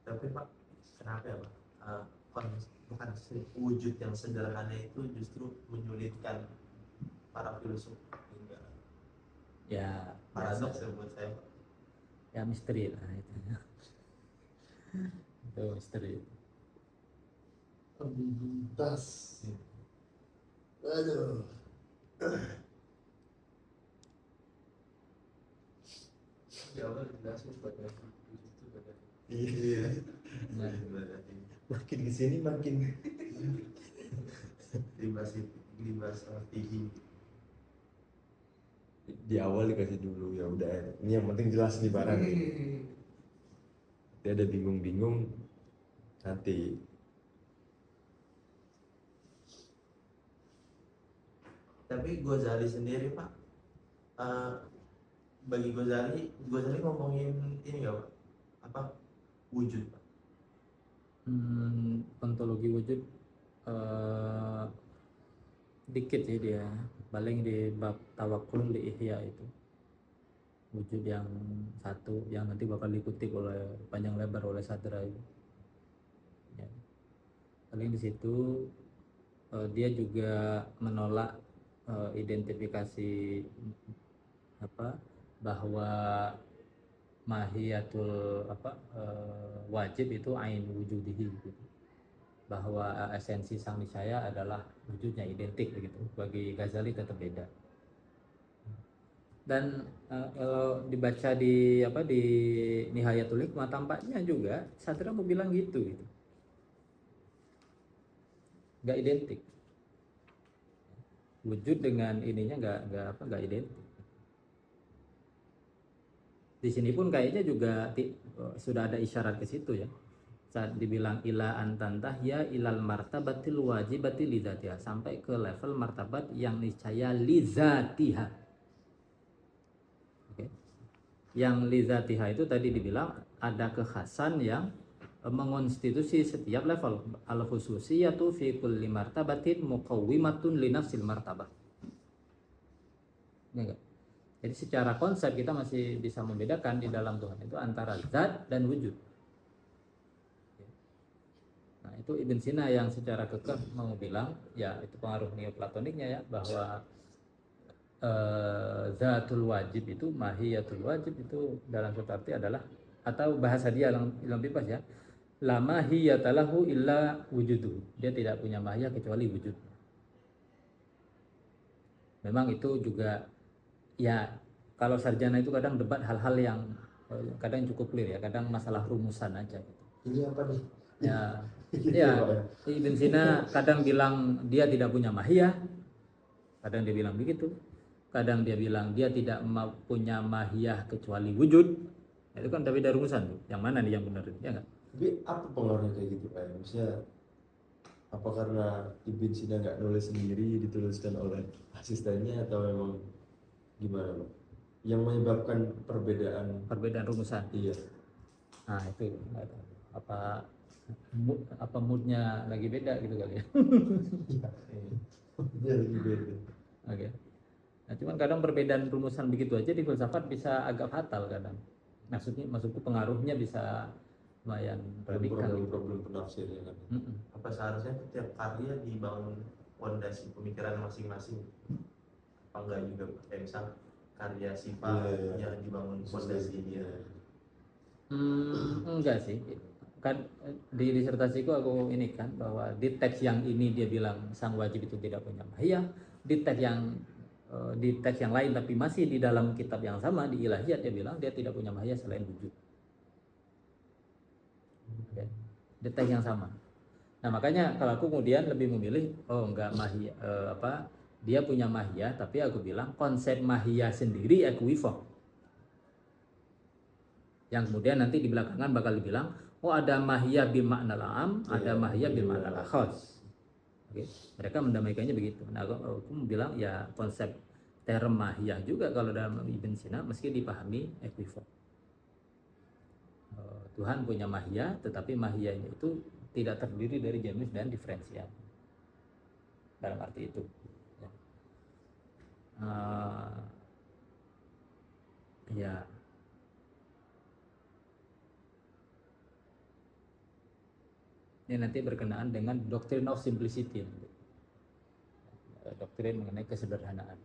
Tapi Pak, kenapa ya Pak? Bukan wujud yang sederhana itu justru menyulitkan para filsuf hingga Ya, paradoks ya buat saya Pak. ya misteri lah itu. Itu misteri. Ambiguitas. Aduh. Di awal jelasin pada itu pada Iya. Nah, Makin kesini makin libas tinggi. di awal dikasih dulu ya udah. Ini yang penting jelas nih barang. Dia ada bingung-bingung nanti. Tapi Ghazali sendiri Pak, bagi Ghazali ngomongin ini nggak Pak? Apa wujud Pak? ontologi wujud dikit sih dia, paling di bab tawakul di Ihya itu wujud yang satu yang nanti bakal dikutip oleh panjang lebar oleh Sadra itu. Ya. Paling di situ dia juga menolak identifikasi bahwa mahiyatul wajib itu ain wujudihi gitu. Bahwa esensi sang niscaya adalah wujudnya identik begitu. Bagi Ghazali tetap beda. Dan kalau dibaca di Nihayatul Hikmah tampaknya juga Sadra mau bilang gitu. Nggak identik. Wujud dengan ininya nggak identik. Di sini pun kayaknya juga sudah ada isyarat ke situ ya. Saat dibilang ila antantah ya ilal martabatil wajibati lidzatiha, sampai ke level martabat yang niscaya lidzatiha. Oke. Yang lidzatiha itu tadi dibilang ada kekhasan yang mengonstitusi setiap level. Al khususiyatu fi kulli martabatin muqawwimatun li nafsil martabah. Ya enggak? Jadi secara konsep kita masih bisa membedakan di dalam Tuhan itu antara zat dan wujud. Nah itu Ibn Sina yang secara kekeh mau bilang, ya itu pengaruh neoplatoniknya ya, bahwa zatul wajib itu, mahiyatul wajib itu dalam suatu arti adalah, atau bahasa dia yang bebas ya, la mahiyatalahu illa wujudu. Dia tidak punya mahiyah kecuali wujud. Memang itu juga ya, kalau sarjana itu kadang debat hal-hal yang kadang cukup clear ya, kadang masalah rumusan aja gitu. Ini apa nih? Ya, ya. Ibn Sina kadang bilang dia tidak punya mahiyah, kadang dia bilang begitu, kadang dia bilang dia tidak punya mahiyah kecuali wujud. Itu kan tapi dari rumusan tuh. Yang mana nih yang benar? Ya enggak? Tapi apa pengaruhnya kayak gitu Pak? Maksudnya apa karena Ibn Sina nggak nulis sendiri, dituliskan oleh asistennya, atau memang gimana Pak? Yang menyebabkan perbedaan rumusan. Iya. Nah itu nggak tahu. Apa moodnya lagi beda gitu kali ya. Iya lagi beda. Oke. Nah, cuman kadang perbedaan rumusan begitu aja di filsafat bisa agak fatal kadang. Maksudku pengaruhnya bisa lumayan radikal. Problem penafsiran kan. Apa seharusnya setiap karya dibangun fondasi pemikiran masing-masing? Apa enggak juga kayak misal karya Sipa yang dibangun fondasinya? Enggak sih. Kan di disertasiku aku ini kan bahwa di teks yang ini dia bilang sang wajib itu tidak punya mahiyah, di teks yang lain tapi masih di dalam kitab yang sama di Ilahiyat dia bilang dia tidak punya mahiyah selain wujud. Okay. Di teks yang sama. Nah makanya kalau aku kemudian lebih memilih enggak mahiyah dia punya mahiyah, tapi aku bilang konsep mahiyah sendiri equivoc. Yang kemudian nanti di belakangan bakal dibilang ada mahiyah bil makna am, ada mahiyah bil makna khas. Oke. Mereka mendamaikannya begitu. Nah, aku bilang ya konsep term mahiyah juga kalau dalam Ibn Sina meski dipahami ekivok. Tuhan punya mahiyah, tetapi mahiyahnya itu tidak terdiri dari jenis dan diferensial. Dalam arti itu. Ya. Ya. Ini nanti berkenaan dengan doctrine of simplicity, doktrin mengenai kesederhanaan.